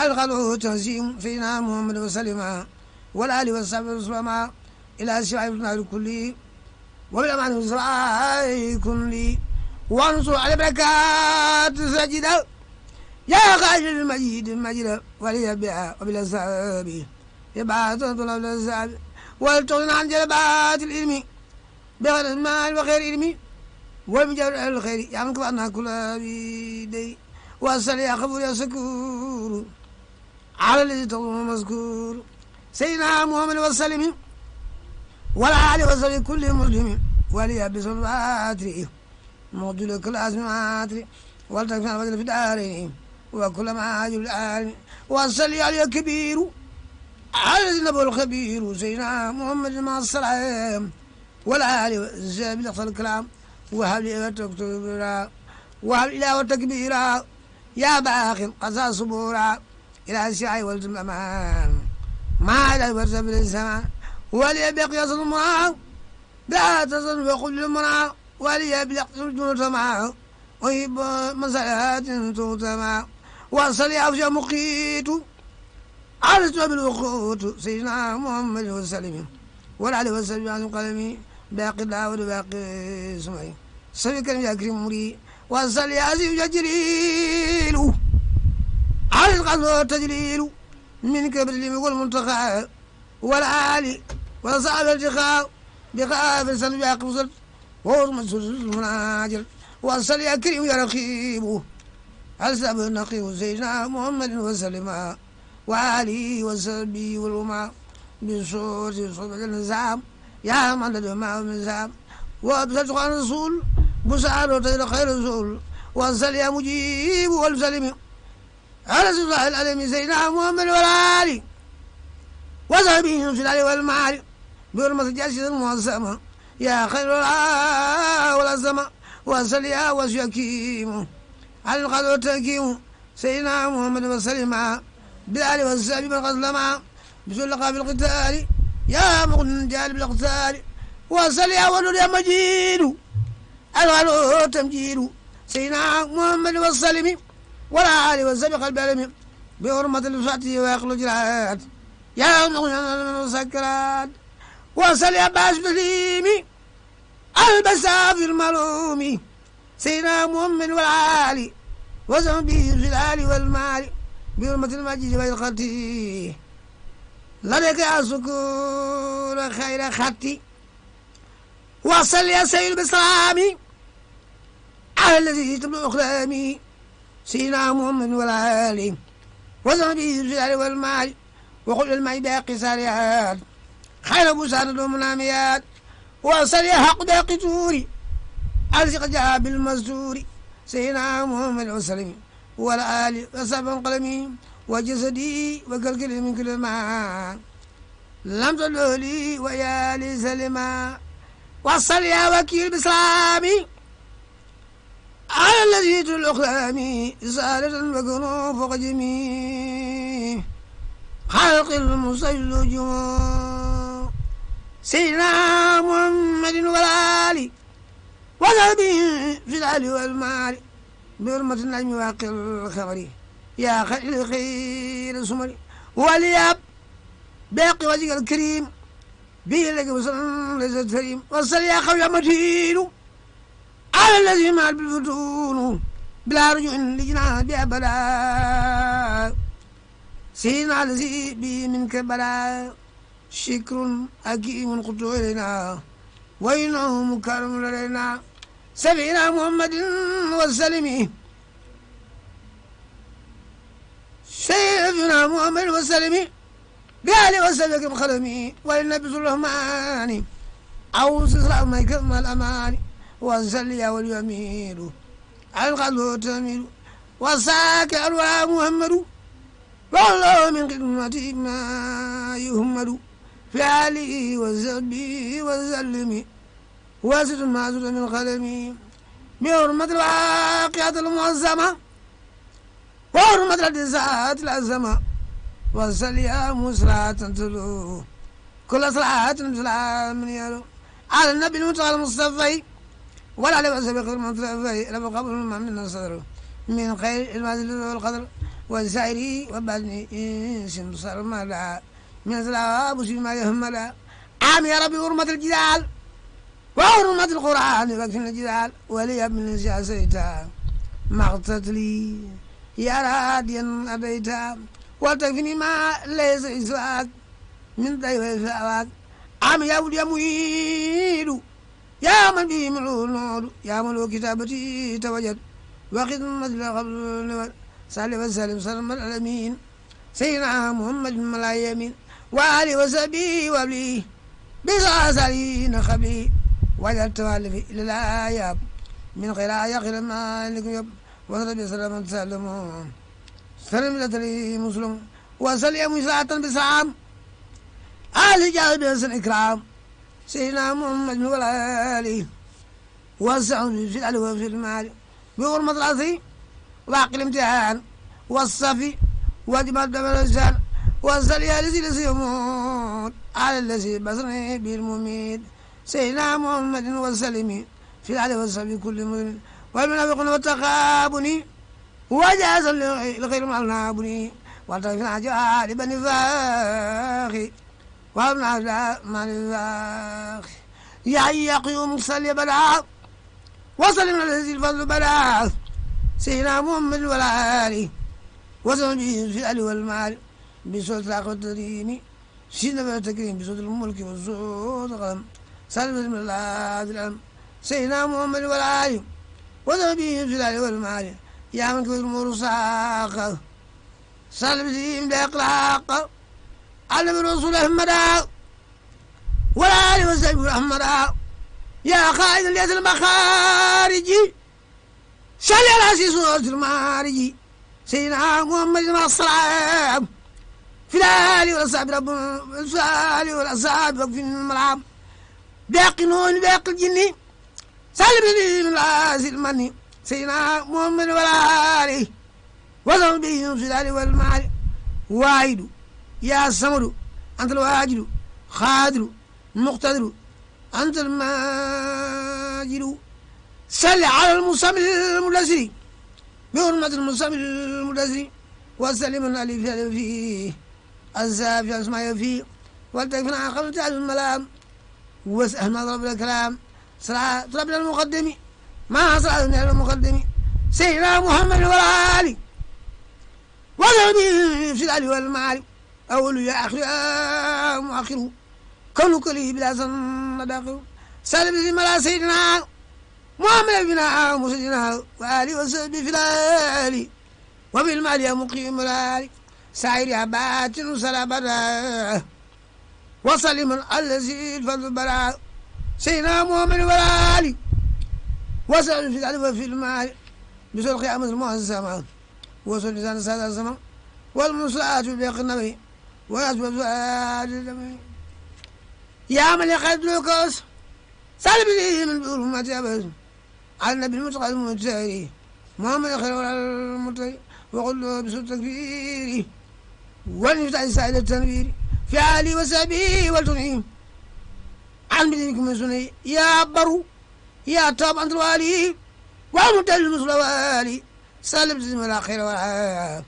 الغدو تنسيم فينا محمد وسلم والآل والصحب والسلام إلى سعيد النار كله وبالأمان والسرعي كله وانصر على بركات سجدة يا خالد المجيد المجيد وليبيع وبالأسابي يبعث طلب الأسابي ولتغنى عن جلبات العلم بغير المال وخير علمي والمجاور الخير يعني كبرنا كل بيدي وصل يا خبر يا سكور على الذي تظن مذكور سيدنا محمد وسلم والعالي وصل كل مسلم ولي بصلواتي مودل كل أسماء والتكفى بدل في دارين وكل ما عاجل العالم وصل على كبير على النبي الخبير سيدنا محمد مع السلام والآل والزاب لقص الكلام وهب لي وتكبيرا وهب إلى وتكبيرا يا باخر قصى صبورا إلى الشعي والتم الأمان ما على الورثة بالسماء وليبق يصل معه لا تصل وقل المنع وليبلغ جنود معه ويب مسالات توتما وصل يعفى مقيت عرست بالوقوت سيدنا محمد وسلم والعلي والسلم عن قلمي باقي داود باقي سمعي سبي كان يكرم مري وصل يعزي جريل على القدر تجليل من كبر اللي يقول منتقى والعالي وصعب التقاء بخاف السن باقي وصل وهو مسجد المناجر وصل يا كريم يا رقيب على سبب النقي سيدنا محمد وسلم وعلي وسلبي والوما بصوت صوت النظام يا من لدى معه النظام وابسط عن الرسول مساعد وتجد خير الرسول وصل يا مجيب والسلم على سبح العلم سيدنا محمد والعالي وصحبه في العلي والمعالي بحرمة جاسد المعظمة يا خير العالي والعظمة وصل يا وشكيم على القدر والتكيم سيدنا محمد وسلم بالآل والسلام من قسلما بسلقا بالقتال يا مغن جال بالقتال وصل يا ولد يا مجيد الغلو تمجيد سيدنا محمد والسلم ولا آل والسلام قلب العالمين بحرمة الفاتحة ويقل الجرات يا مغن المسكرات وصل يا باش بسليمي البسا في الملوم سيدنا محمد والعالي وزن به في الآل والمال بحرمة المجيد والخطي لديك يا سكون خير خطي وصل يا سيد بسلامي على الذي تبلغ أقلامي سيدنا محمد والعالي وزن به في الآل والمال وقل الماء باقي ساريات خير بسان ومناميات وصل يا حق باقي توري أرزق جاء بالمزدور سيدنا محمد وسلم والآل وصحبه قلمي وجسدي وكالكل من كل ما لم تدولي ويا لي سلما وصل يا وكيل بسلامي على الذي تلقلامي سالة وكنوا فوق جميع خلق المسجد جموع سيدنا محمد والآل وذهبه في العلي والمال بحرمة النجم واقع الخبر يا خير خير سمري والياب باقي وجهك الكريم به لك وصل ليس الكريم وصل يا خويا متين على الذي مال بالفتون بلا رجوع لجنان بأبدا سيدنا الذي به منك بلا شكر حكيم قلت إلينا وإنه مكرم لدينا سيدنا محمد وسلم سيدنا محمد وسلم بآله وسلم خلمي والنبي الرحمن أو سسرع ما يكرم الأمان وسلي واليمين على القلب تميل وساك أروى محمد والله من قدمتي ما يهمد في آله وسلبي وسلم واسد ما زد من قلمي بحرمة الواقعة المعظمة وحرمة الحديثات العظمة وصل يا مسرعة تلو كل صلاة سلام يلو على النبي المتقى المصطفى ولا عليه وسبق المصطفى لما قبل من الصدر من خير المنزل والقدر والسائري وبعدني إنس بصر ملا من سلام ما يهملا عام يا ربي حرمة الجدال وحرمة القرآن وكفن الجدال ولي ابن سياسيتا مغتت لي يا راديا أبيتا وتكفني ما ليس إسواك من ضيف إسواك عام يا ولي مهيد يا من به ملول يا من كتابتي توجد وخدمة القبل صلى وسلم سلم العالمين سيدنا محمد ملا يمين وآله وصحبه وابليه بساسرين خبلي وجدت والفي للآياب من غير آية ما لكم يب وصل بسلام تسلمون سلم لتري مسلم وصل يا مساعة بسلام آل جاهد بحسن إكرام سيدنا محمد والآله وسعوا في العلو وفي المال بغرمة العصي واقع الامتحان والصفي واجب الدبر الإنسان وصل يا الذي يموت على الذي بصرني بالمميت سيدنا محمد وسلم في العلي والصحب كل مؤمن والمنافقون والتخابني وجاز الخير مع النابني والتغفر عجال بني فاخي وابن عبد مع الفاخي يا قيوم صلي بلا وسلم على الذي الفضل بلا سيدنا محمد والعالي وسلم به في العلي والمال بصوت العقل والتدريم سيدنا التكريم بصوت الملك والصوت القلم سلم من الله الألم سيدنا محمد والعالي وسلم به في العلي والمال يا من كل الأمور ساقه سلم به بإقلاق علم الرسول أحمدا والآل وسلم أحمدا يا خالد ليس المخارج صل على سورة المعارج سيدنا محمد مع السلام في الآل والأصحاب رب الآل والأصحاب في الملعب باقي نون باقي الجني سلم لي من راس المني سيدنا محمد والآل وسلم به في الآل والمعالي واحد يا الصمد أنت الواجد خادر مقتدر أنت الماجد صل على المصمم المدثر بحرمة المصمم المدثر وسلم الألف فيه الزاف أسماء فيه والتكفنا قبل تعالى الملام واسأل ما ضرب الكلام صلاة ربنا المقدم ما صلاة المقدم سيدنا محمد والآل وذهبي في العلي والمعالي أول يا آخر يا مؤخر كونك لي بلا سن داخل سالم ملا سيدنا محمد بنا وسيدنا وآله وصحبه في الآلي وبالمال يا مقيم الآلي سعير يا باطن سلامنا وسلم الذي الفضل براء سيدنا محمد والآلي وسلم في العلي وفي المال بسر قيامة المعظمة وصل لسان سادة الزمان والمصلحات بيق النبي ويسبب سؤال النبي يا من يقعد لوكوس سالب لي من بحرمة أبد على النبي المتقى المتساري محمد خير المتقى وقل له بسوء التكبير ونفتح سائل التنبير في علي وسبي والتنعيم عن بدنكم من سني يا برو يا طاب أنت الوالي والمتقى المصلى والي سالب زم الأخير والعاء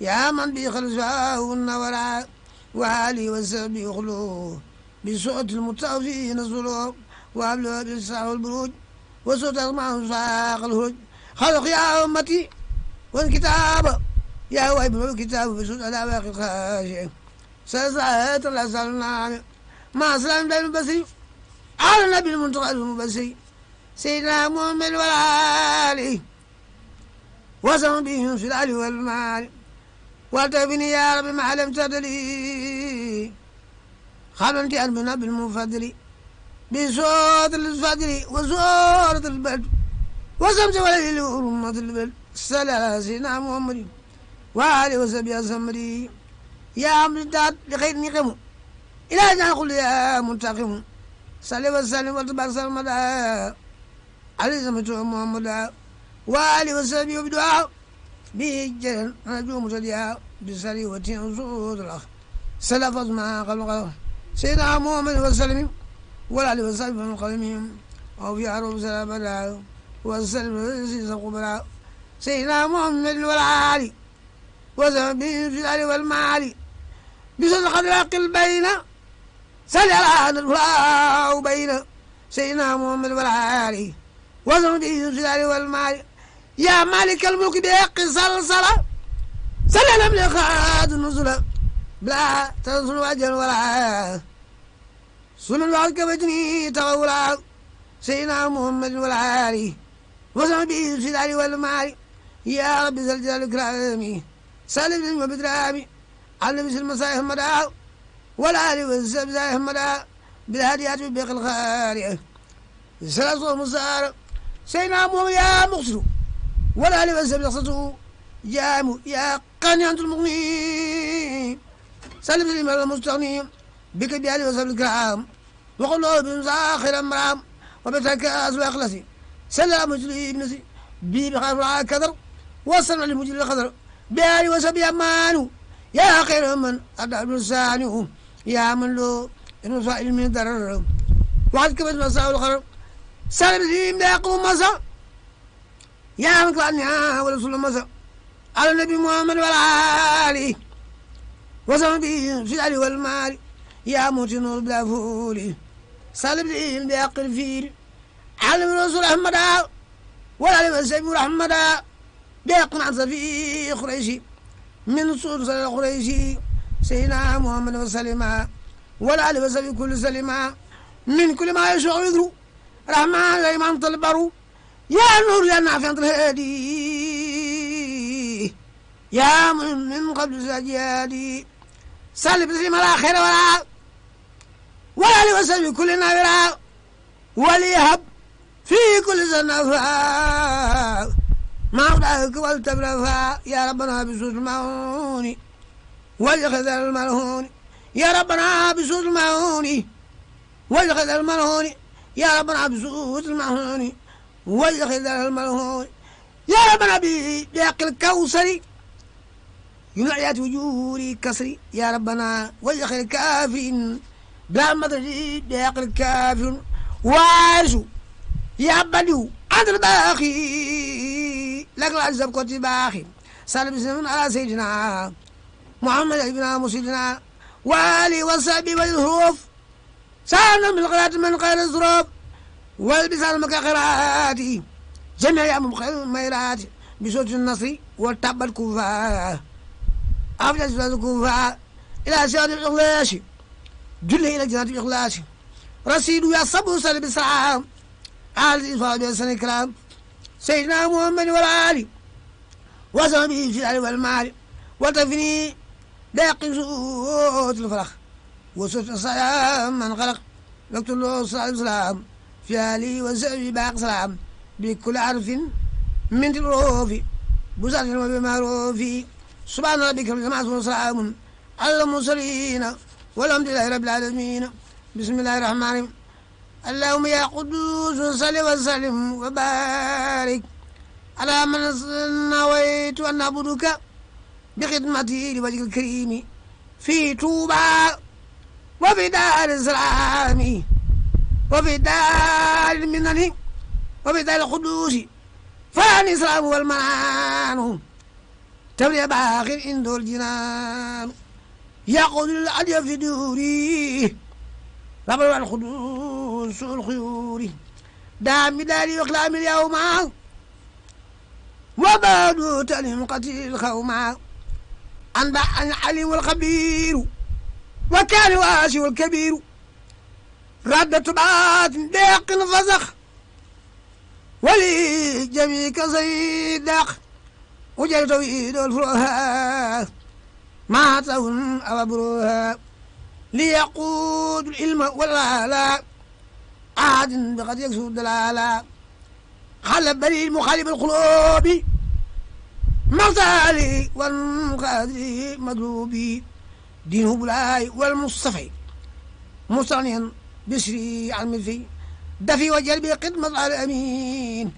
يا من بيخلصه النورع وعلي وسبي وخلوه بصوت المتوفين الظلوم وابلغ بالساع والبروج وصوت معه ساق الهرج خلق يا أمتي والكتاب يا ويب الكتاب بصوت على باقي الخاشع سلسلة الله سلمنا مع سلام بين البصري على النبي المنتقى المبصري سيدنا محمد والآلي وسلم بهم في العلي والمال والتبني يا رب ما لم تدري خلنتي أربنا بالمفضل بصوت الفجر وصورة البدر وسمت وليل ورمة البدر سلاسنا محمد وآله وسبي سمري يا عمرو الداد بخير نقم إلى أن أقول يا منتقم صلي وسلم وتبارك سلمدا على سمته محمد وآله وسبي وبدعاء بجل نجوم تديا بسري وتين وصول الأخ سلف ما قبل سيدنا محمد وسلم والعلي وسلم من قلمهم أو يعرف سلام الله وسلم الذي قبلا سيدنا محمد والعالي وسلم في العلي والمعالي بصدق الحق البين سل على الفلاح بين سيدنا محمد والعالي وسلم في العلي والمعالي يا مالك الملك بحق صلصلة سلم لخاد النزلة بلا تنصر وجل ولا سنن بعد كبتني تغولا سيدنا محمد والعالي وسلم به في العلي والمعالي يا رب ذا الجلال والإكرام سلم وبدرامي علم بس المسائح مدى والعالي والسبزائح مدى بالهديات ببيق الخارية سلاسل المسار سيدنا محمد يا مقصر والعالي والسبزائح يقصده جامو يا قاني أنت المغني سلم سلم المستغني بك بيالي وسلم الكرام وقل له بمساخر أمرام وبتكاس وأخلصي سلام مجري ابنسي بي بخير كدر وصلنا لمجري الخضر بيالي وسبي أمانو يا خير من أدعو لسانه يا من له إنه فائل من ضرر وعد كبد مساء الخرب سالم زيم لا يقوم مساء يا من كلانيا ورسول مساء على النبي محمد والآله وسلم به في العلي والمال يا موتن بلا فولي سالم زيم لا يقل فيه على الرسول أحمد وعلى وسلم أحمد بيقنع صفي قريشي من صور قريشي سيدنا محمد وسلم ولا علي وسلم كل سلم من كل ما يشاء يذرو رحمن لا يمان طلبرو يا نور يا نافع الهادي يا من قبل سجادي سلم تسليم على خير ولا علي وسلم كل نافع وليهب في كل زنفاء ما أودعك والتبرفا يا ربنا بسوس المعوني والخذ الملهون يا ربنا بسوس المعوني والخذ الملهون يا ربنا بسوس المعوني والخذ الملهون يا ربنا بيق الكوثري ينعيات وجوري كسري يا ربنا والخذ الكافرين بلا مدري بيق الكافرين وارسو يا بدو أنت الباقي لك العزب كنت باقي صلى بسم على سيدنا محمد ابن مسيدنا والي وصحبه والهروف سالنا من القرات من غير الظروف والبسان المكاخرات جميع يا مخير الميرات بصوت النصر والتب الكوفة أفجأ سورة الكوفة إلى سيادة الإخلاص جله إلى جنات الإخلاص رسيد يا صبو صلى بالسلام على الإصابة بأسن الكلام سيدنا محمد والآل وصحبه في العلي والمال وتفني داقي صوت الفرخ وصوت الصيام من خلق وقت الله صلى الله عليه وسلم في آله وصحبه باقي سلام بكل عرف من الروف بزرع وبمعروف سبحان ربك رب العزة والسلام على المرسلين والحمد لله رب العالمين بسم الله الرحمن الرحيم اللهم يا قدوس صل وسلم وبارك على من نويت أن أعبدك بخدمتي لوجهك الكريم في توبة وفي دار السلام وفي دار المنن وفي دار القدوس فاني الإسلام والمنان تبري باخر عند الجنان يقول العدي في دوري رب القدوس الخيور دام داري وكلام اليوم وبعد تلهم قتيل الخوما أنبأ عن العليم والخبير وكان واسع الكبير ردة بات داق فزخ ولي جميع كزيدق وجل تويد الفروها ما تون أو بروها ليقود العلم والغالا عاد بقد يكسر دلالا خلب بني المخالب القلوب مغزالي والمقادري مدلوبي دينه بلاي والمصطفي مصطنيا بشري عمي دفي وجلبي قدمة على الأمين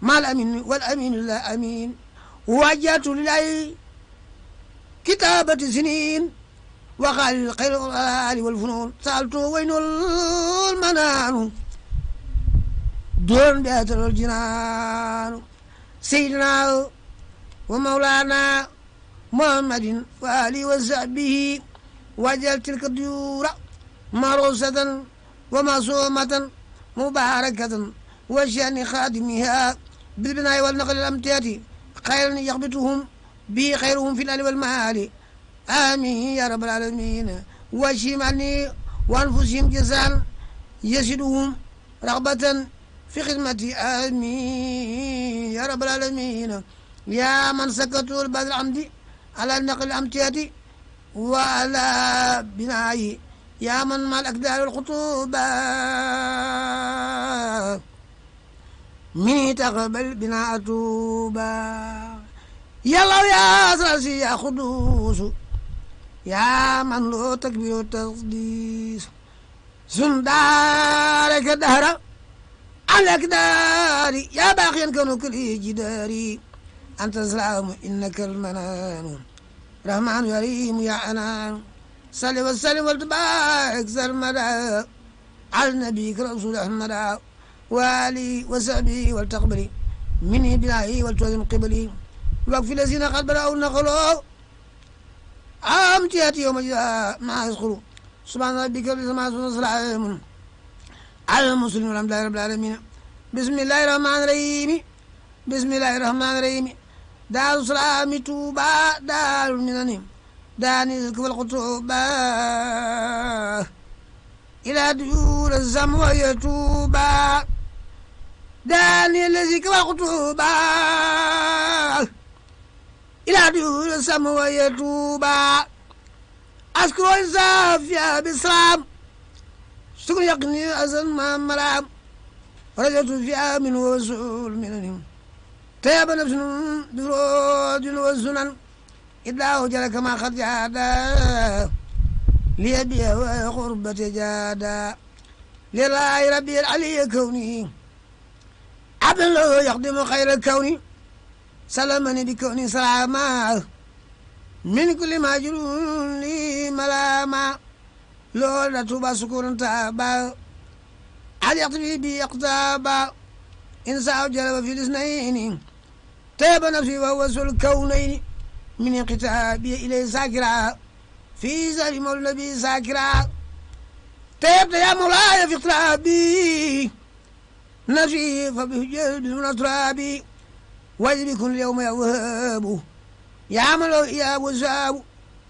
مع الأمين والأمين لا أمين وجهت لله كتابة سنين وقال الخير والآل والفنون سألته وين المنان دون بيت الجنان سيدنا ومولانا محمد وآله وصحبه وجعل تلك الديور مروسة ومصومة مباركة وشأن خادمها بالبناء والنقل الأمتية خيرا يغبطهم به خيرهم في الأهل والمال آمين يا رب العالمين واشهم عني وأنفسهم جزاء يسدهم رغبة في خدمتي آمين يا رب العالمين يا من سكتوا البذل العمد على النقل الأمتية وعلى بنائه يا من مع الأقدار الخطوبة من تقبل بناء توبة يا الله يا سلسي يا خدوس يا من له تكبير التقديس سندارك الدهر على أقداري يا باقيا كونوا كل جداري أنت السلام إنك المنان رحمن يريم يا أنا صل وسلم وتبارك سرمدا على النبي رسول أحمد وآلي وصحبه والتقبلي مني بلاهي والتوزن قبلي وقف الذين قد بدأوا النقلوا تأتي يوم جاء ما يسخروا سبحان ربك رب السماوات والسلام على المسلمين والحمد لله رب العالمين بسم الله الرحمن الرحيم بسم الله الرحمن الرحيم دار السلام توبا دار المنن داني الكفر القطوبة إلى ديور الزم ويتوبا داني الذي كفر القطوبة إلى ديور الزم ويتوبا أذكر إنسافيا بسلام شكر يقني أزل ما ملام رجعت فيها من وسول منهم تاب نفس برود وزنن إذا وجل كما قد جادا ليبيع وقربة جادا لله ربي العلي كوني عبد الله يقدم خير الكون سلمني بكوني سلاما من كل ما جروني ملاما لولا توبا سكون تابا عاد يقتفي بي يقتابا إنسا جلب في الاثنين تاب نفسي وهو سل الكونين من انقتابي إليه ساكرا في زر مولى النبي ساكرا تابت يا مولاي في اقترابي نفسي فبهجل من أترابي واجب كل يوم يوهب يعمل يا وزاب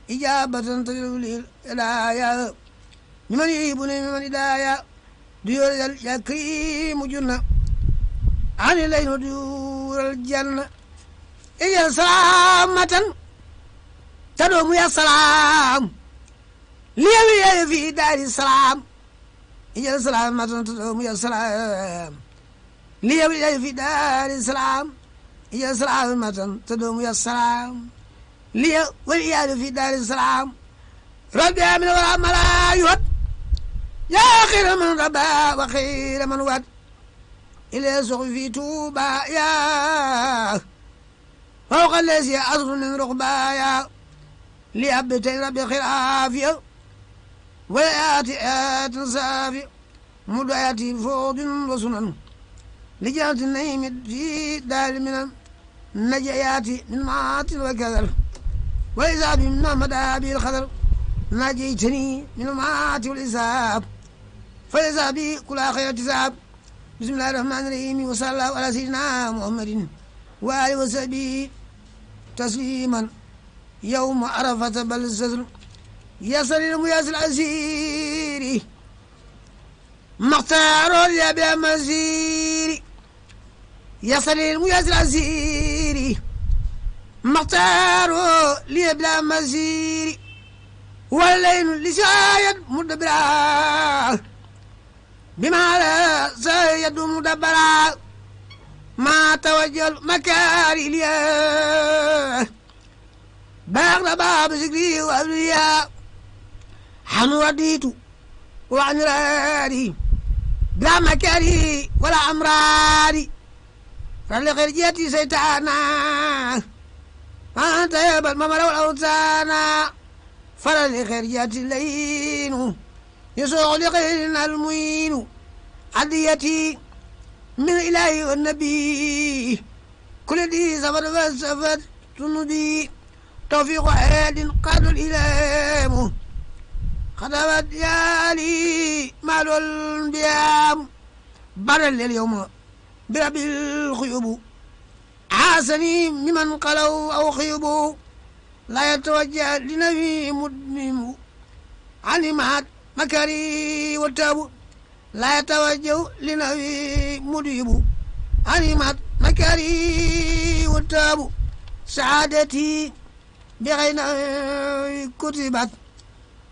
إجابة تدل للإلايا ممن يهيبني ممن إدايا ديور الكريم جنة عن الليل وديور الجنة إجا سلامة تدوم يا سلام لي في دار السلام إجا سلامة تدوم يا سلام لي في دار السلام إجا سلامة تدوم يا سلام لي والعيال في دار السلام ربي من وراء ملايوت يا خير من ربا وخير من ود إلى سوق في توبا يا فوق الذي أصغر من رقبايا لأبتين ربي خير عافية ويأتي آت صافية مدعياتي فوض وسنن لجهة النعيم في دار من النجيات من معات وكذل وإذا بمنا مدى به الخضر نجيتني من المعات والإساب فإذا بي كل خير اكتساب بسم الله الرحمن الرحيم وصلى الله على سيدنا محمد وآله وصحبه تسليما يوم عرفة بل الزجر يسر المياس العسير مختار اليابع مزير يسر المياس العسير مختار اليابع مزير والليل لسايد مدبرا بما لا سيد مدبرا ما توجه المكاري ليه باغنا باب ذكري وأبرياء حنوديت وعن رادي بلا مكاري ولا أمرادي فلغير جيتي سيتانا فأنت يا الممر والأوتانا فلغير جيتي اللين يسوق لغيرنا المين عديتي من الإله والنبي كل دي سفر فسفر تنبي توفيق عاد قاد الإله خدمت يالي مال البيام برل اليوم برب الخيوب عاسني ممن قلوا أو خيبوا لا يتوجه لنبي مدمم علمات مكري والتابو لا يتوجه لنبي مديب علمات مكري والتابو سعادتي بغير كتبت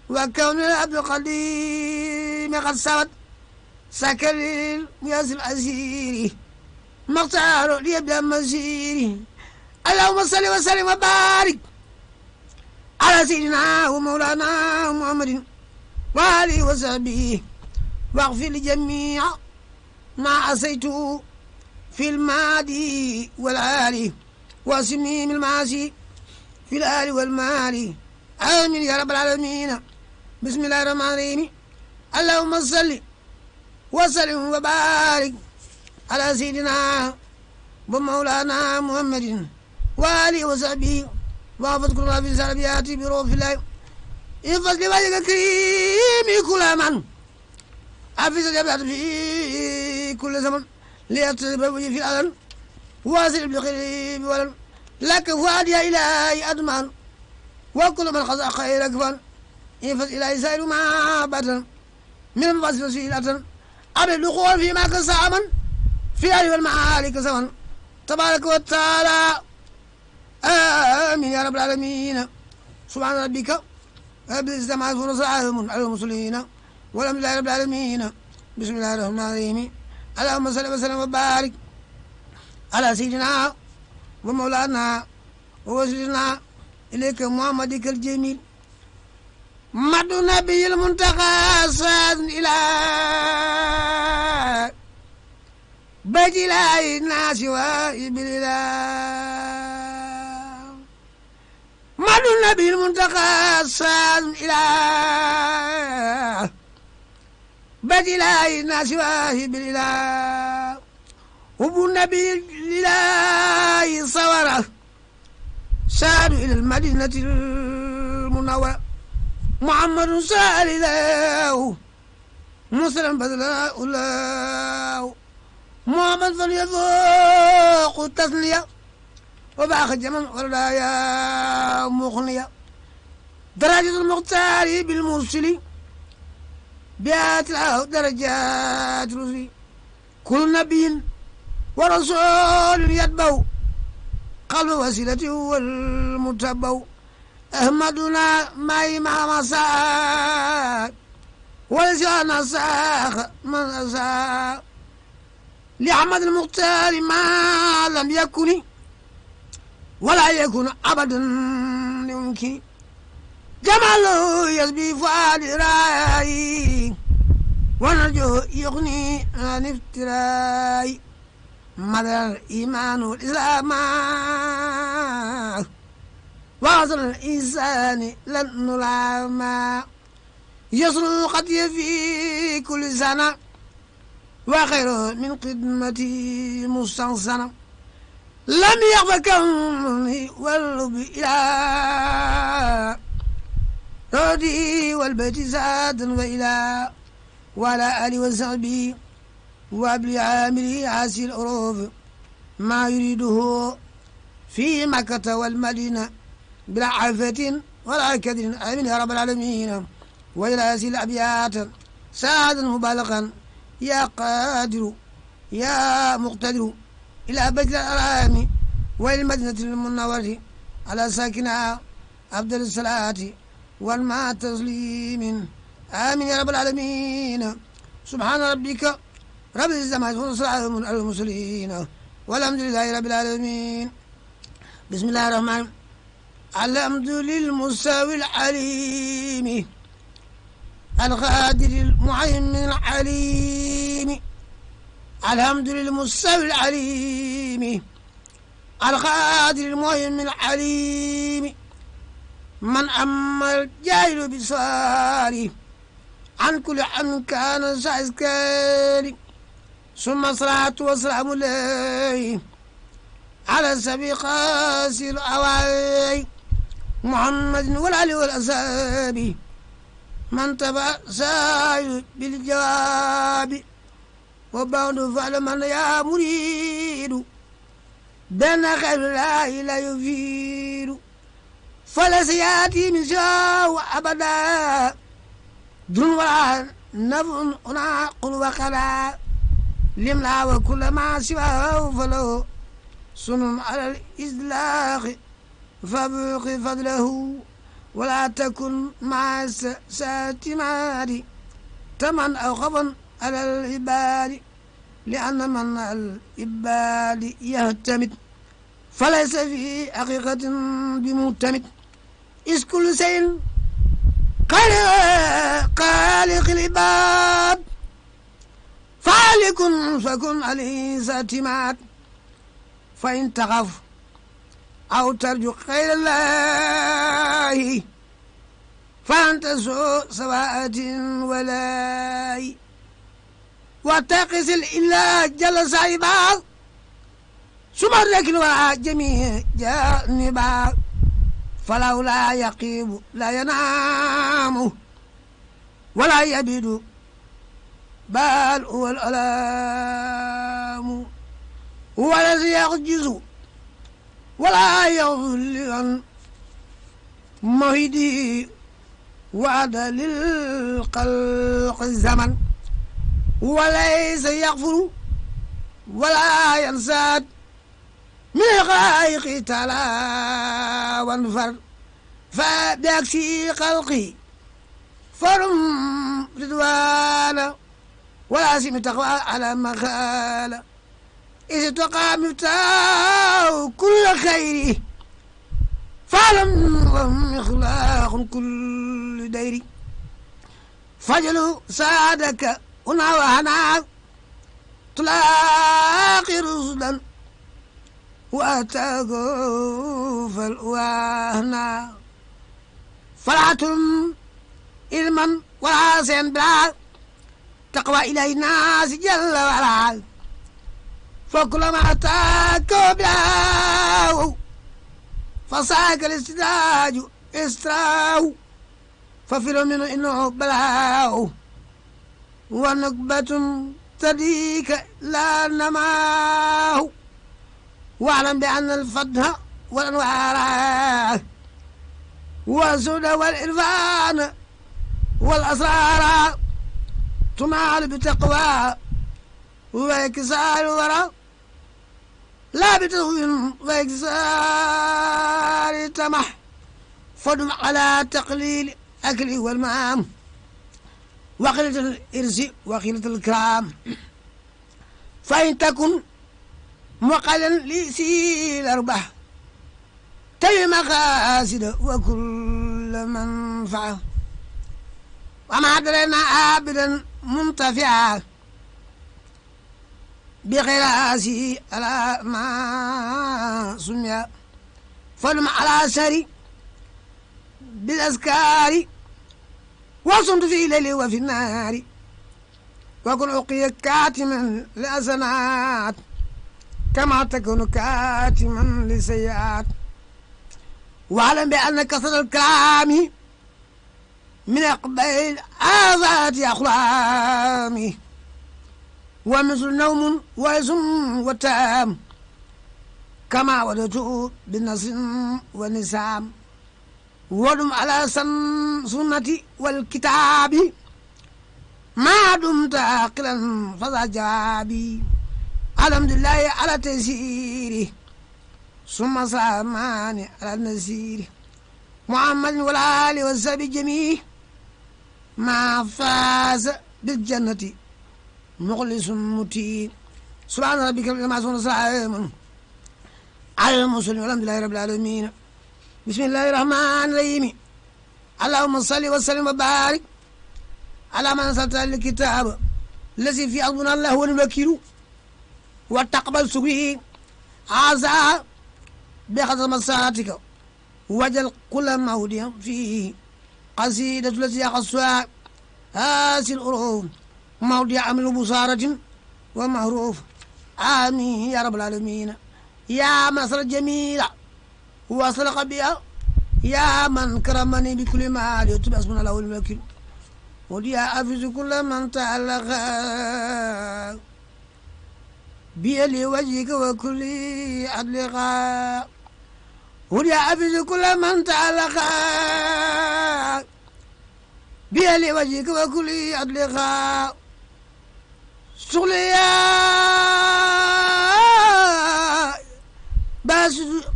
وكون العبد القديم قد سبت سكر المياس العسير مختار ليبدأ مسيري اللهم صل وسلم وبارك على سيدنا ومولانا محمد وآله وصحبه واغفر لجميع ما عصيت في الماضي والآلي واسمي من المعاصي في الآل والمال آمين يا رب العالمين. بسم الله الرحمن الرحيم. اللهم صل وسلم وبارك على سيدنا ومولانا محمد وآله وصحبه وافد كل ما في سلبيات بروح الله إنفذ لوجهك الكريم كل من حفظ الأبيات في كل زمن ليتصل في الأذن واصل بالخير ولن لك فؤاد يا إلهي أدمان وكل من خزى خيرك فان إنفذ إلهي سائر ما بطن من المباس وسيلة أبي الدخول فيما كسامن في الأهل والمعالي كسامن تبارك وتعالى. آمين يا رب العالمين. سبحان ربك رب العزة عما يصفون وسلام على المرسلين والحمد لله رب العالمين. بسم الله الرحمن الرحيم. اللهم صل وسلم وبارك على سيدنا ومولانا ووسيلنا إليك محمدك الجميل مد نبي المنتقى صاد إلى بيت الله الناس وإبلله مد النبي المنتقى صاد إلى بيت الله الناس وإبلله حب النبي لله صوره سار إلى المدينة المنورة محمد سار له مسلم بدله الله محمد فليذوق التثنية وباخ جمن وردايا مغنية درجة المختار بالمرسل بيات له درجات رسل كل نبي ورسول يتبع قلب وسيلته والمتبع أحمدنا معي مع مساء ولسان ساخ من أساء لأحمد المختار ما لم يكن ولا يكون أبدا يمكن جماله يسبي فؤاد رأي ونرجو يغني عن افتراي مدى الإيمان والإسلام وعصر الإنسان لن نلام يصل قتي في كل سنة وخير من خدمتي مستنسنة لم يغف كوني واللب إلى ردي والبيت زاد وإلى وعلى آله وصحبه وابل عامل عاسي الأروف ما يريده في مكة والمدينة بلا عافية ولا كدر. آمين يا رب العالمين. وإلى هذه الأبيات سعدا مبالغا يا قادر يا مقتدر إلى بيت الأرام وإلى المدينة المنورة على ساكنها أفضل الصلاة والماء تسليم. آمين يا رب العالمين. سبحان ربك رب العزة عما يصفون وسلام على المرسلين والحمد لله رب العالمين. بسم الله الرحمن الرحيم. الحمد للمستوي العليم القادر المهيمن العليم. الحمد للمستوي العليم القادر المهيمن العليم من أما الجاهل بصاري عن كل عن كان سعسكاري ثم صلاة وسلام الله على سبي قاسي الأواي محمد والعلي والأصحاب من تبع سائل بالجواب وبعد فعلم يا مريد بأن خير الله لا يفيد فليس يأتي من سواه أبدا دون ولا نفع ناقل وقلا لملا وكل ما سواه فله سن على الإزلاق فابق فضله ولا تكن مع ساتمات تمن أو خفا على العباد لأن من العباد يهتمد فليس في حقيقة بمعتمد إذ كل شيء خالق العباد فالكن فكن عليه ساتمات فإن تخف أو ترجو خير الله فأنت سواء ولاي وتقس الإله جل سايبا سمرك جميع جانبا فلولا يقيب لا ينام ولا يبيد بل هو الألام ولا يعجز ولا يغل عن مهدي وعد للقلق الزمن وليس يغفر ولا ينساد من غيق تعالى وانفر فبأكسي خلقي فرم رضوانا ولازم تقوى على مخالة إذ تقى مفتاح كل خير فعلم وهم إخلاق كل دير فجلوا سادك هنا وهنا تلاقي رسلا وأتاكوا فالواهنا فلعتم علما ولا سين بلا تقوى إلى الناس جل وعلا فكلما أتاكوا بلا فساك الاستدراج استراو ففر منه إنه بلاو ونقبة تديك لا نماه واعلم بأن الفتح والأنوار والزهد والإرفان والأسرار تنال بتقوى وإكسار الورى لا بتهوين وإكسار تمح فدم على تقليل أكل والمام وقلة الإرز وقلة الكرام فإن تكن مقلا لسيل أربح تي مقاصد وكل منفعة وما أدرينا عابدا منتفعا بقراسي على ما سمي فلم على سري بالأذكار وصمت في الليل وفي النهار وكن عقي كاتما لأسنات كما تكون كاتما لسيئات واعلم بأن كثر الكلام من أقبال آفات أخلامي ومثل نوم ويسم وتام كما ودت بالنصر والنسام ودم على سنتي والكتاب ما دمت عاقلا فذا جوابي الحمد لله على تيسيري ثم سلاماني على النسير محمد والآل والصحب الجميع ما فاز بالجنة مخلص مطيع سبحان ربك رب العزة والسلام على المرسلين والحمد لله رب العالمين بسم الله الرحمن الرحيم اللهم صل وسلم وبارك على من أنزلت الكتاب الذي في حسبنا الله ونعم الوكيل وتقبل سبحه هذا بقدر مساعتك وجل كل مودع فيه قصيدة التي أخصها هذه الأروف موضع عمل بصارة ومعروف آمين يا رب العالمين يا مصر الجميلة وصلق بها يا من كرمني بكل ما يتبع اسمنا له الملك ودي أفز كل من تعلق بيلي وجهك وكل عدلقا ودي أفز كل من تعلق بيلي وجهك وكل عدلقا سغليا بس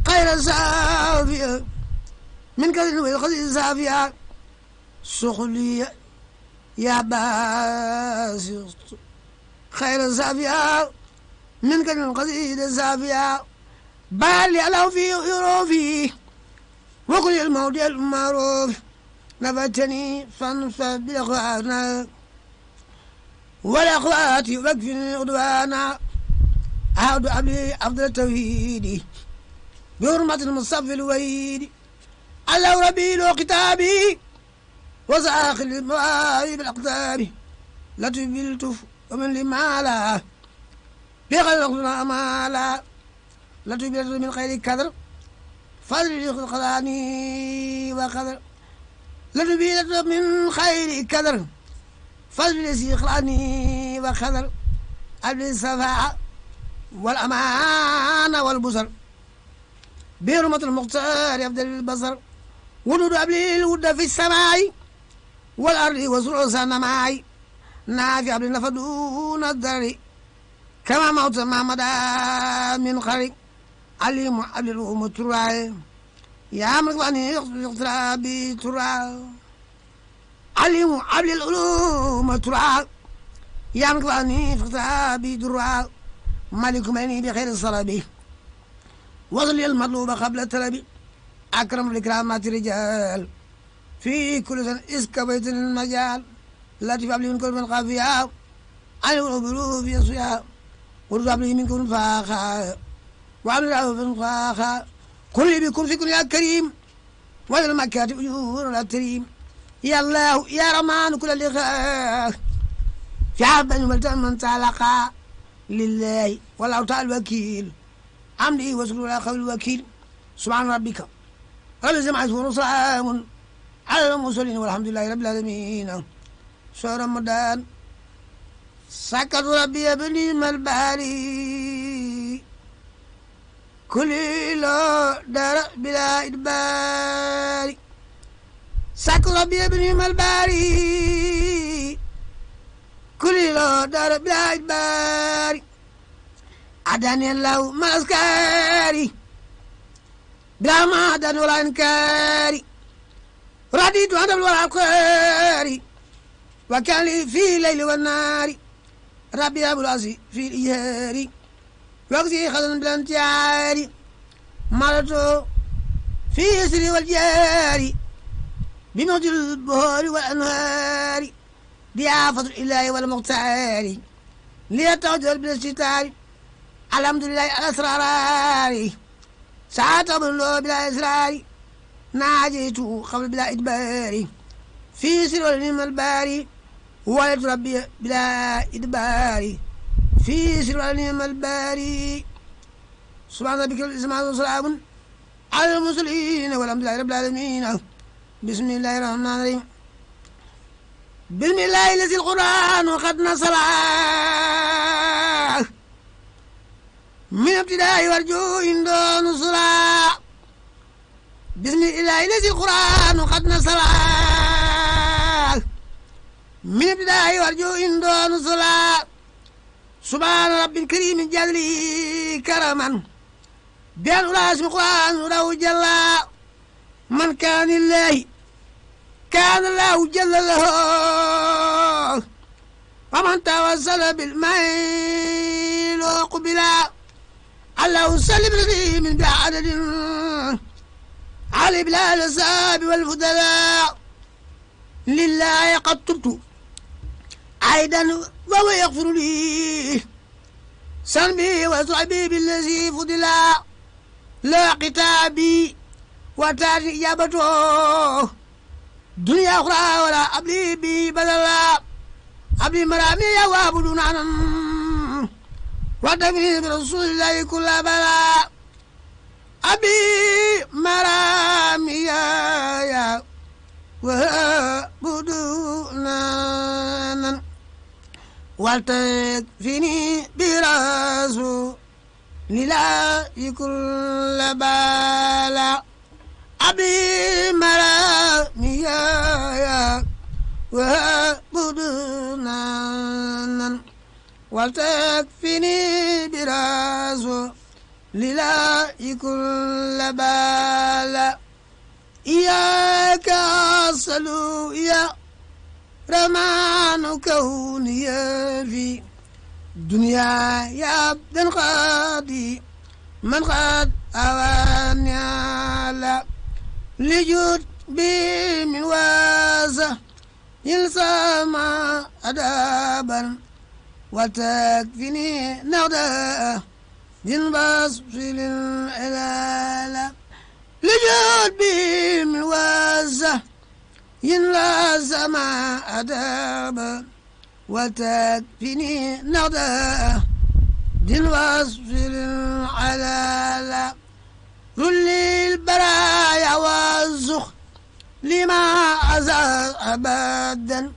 خير سافية من كذل والخذ سافية سغليا يا باس خير سافية من كذل والخذ سافية بالي على في يروفي وكل الموضوع المعروف نبتني فانفى بالأخوان والأخوات يكفني عدوانا أعود أبي أفضل التوحيد بحرمة المصطفى الوريد الله ربي له كتابي وساخ المواهب الأقدار لا تبلتف ومن لما لا بغير ما لا تبلت من خير كدر فضل القراني وقدر لا تبلت من خير كدر فضل القراني وقدر الصفاء والأمان والبصر بحرمة المختار يفضل البصر ولد أبلي الود في السماء والأرض وزرع سنماء نافع أبلي دون الضر كما موت ما مدى من خرق عليم أبلي الأم ترى يا مغفاني يقترى بترى عليم أبلي الألوم ترى يا مغفاني يقترى بترى مالك مني بخير الصلابي وصل المطلوب قبل التلبي أكرم الإكرامات رجال في كل سنة إسكبيت المجال لا تفعل من كل من خافيا أنا والبلوف يصيا ورزق لي من كل فاخا وعمل له فاخا كل بكم في كل يا كريم وإلى المكاتب أجور لا تريم يا الله يا رمان كل اللي خاخ في عبد الملتم من تعلقا لله والله تعالى الوكيل عمدي وصلوا على قول الوكيل سبحان ربك رب العزة يصفون وسلام على المرسلين والحمد لله رب العالمين شهر رمضان سكت ربي بنعم الباري كل لا دار بلا إدبار سكت ربي بنعم الباري كل لا دار بلا إدبار عداني الله ما أذكاري بلا ما عدن ولا إنكاري رديت عن ولا خيري وكان لي في الليل والنار ربي أبو العزي في الإيهاري وقتي خزن بلا انتياري مرتو في سري والجاري بموج البهور والأنهار ضيافة الإله والمختار ليتوجه بالاستتار الحمد لله على أسراري ساعات أبن بلا إسراري ناجيت قبل بلا إدباري في سر والنعم الباري ولد ربي بلا إدباري في سر والنعم الباري سبحان ربك الإسماء والسلام على المرسلين والحمد لله رب العالمين بسم الله الرحمن الرحيم بسم الله الذي القرآن وقد نصر من ابتداء وارجو إن دون صلاة بسم الله الذي القرآن قد نصر من ابتداء وارجو إن دون صلاة سبحان رب الكريم جل كرما بأن لا اسم القرآن له جل من كان الله كان الله جل له ومن توسل بالميل وقبلا الله سلم لي من بعدد علي بلا الأساب والفضلاء لله قد تبت عيدا وهو يغفر لي سنبي وصعبي بالذي فضلا لا قتابي وتاتي إجابته دنيا أخرى ولا أبلي بي بدلا أبلي مرامي وابدون عنهم وتفني برسول الله كل بلاء أبي مرامي يا وابدون وتكفني برسول الله كل بلاء أبي مرامي يا وابدون وتكفني برسول الله كل بلاء إياك أصلو يا رمان كوني في دنيا يا عبد القاضي من قد أواني على لجود بي من واسع يلسما أدابا وتكفيني نغدا جنباس في العلالة لجود بهم الوزة ينلا سما أداب وتكفيني نغدا جنباس في العلالة كل البرايا والزخ لما أزال أبدا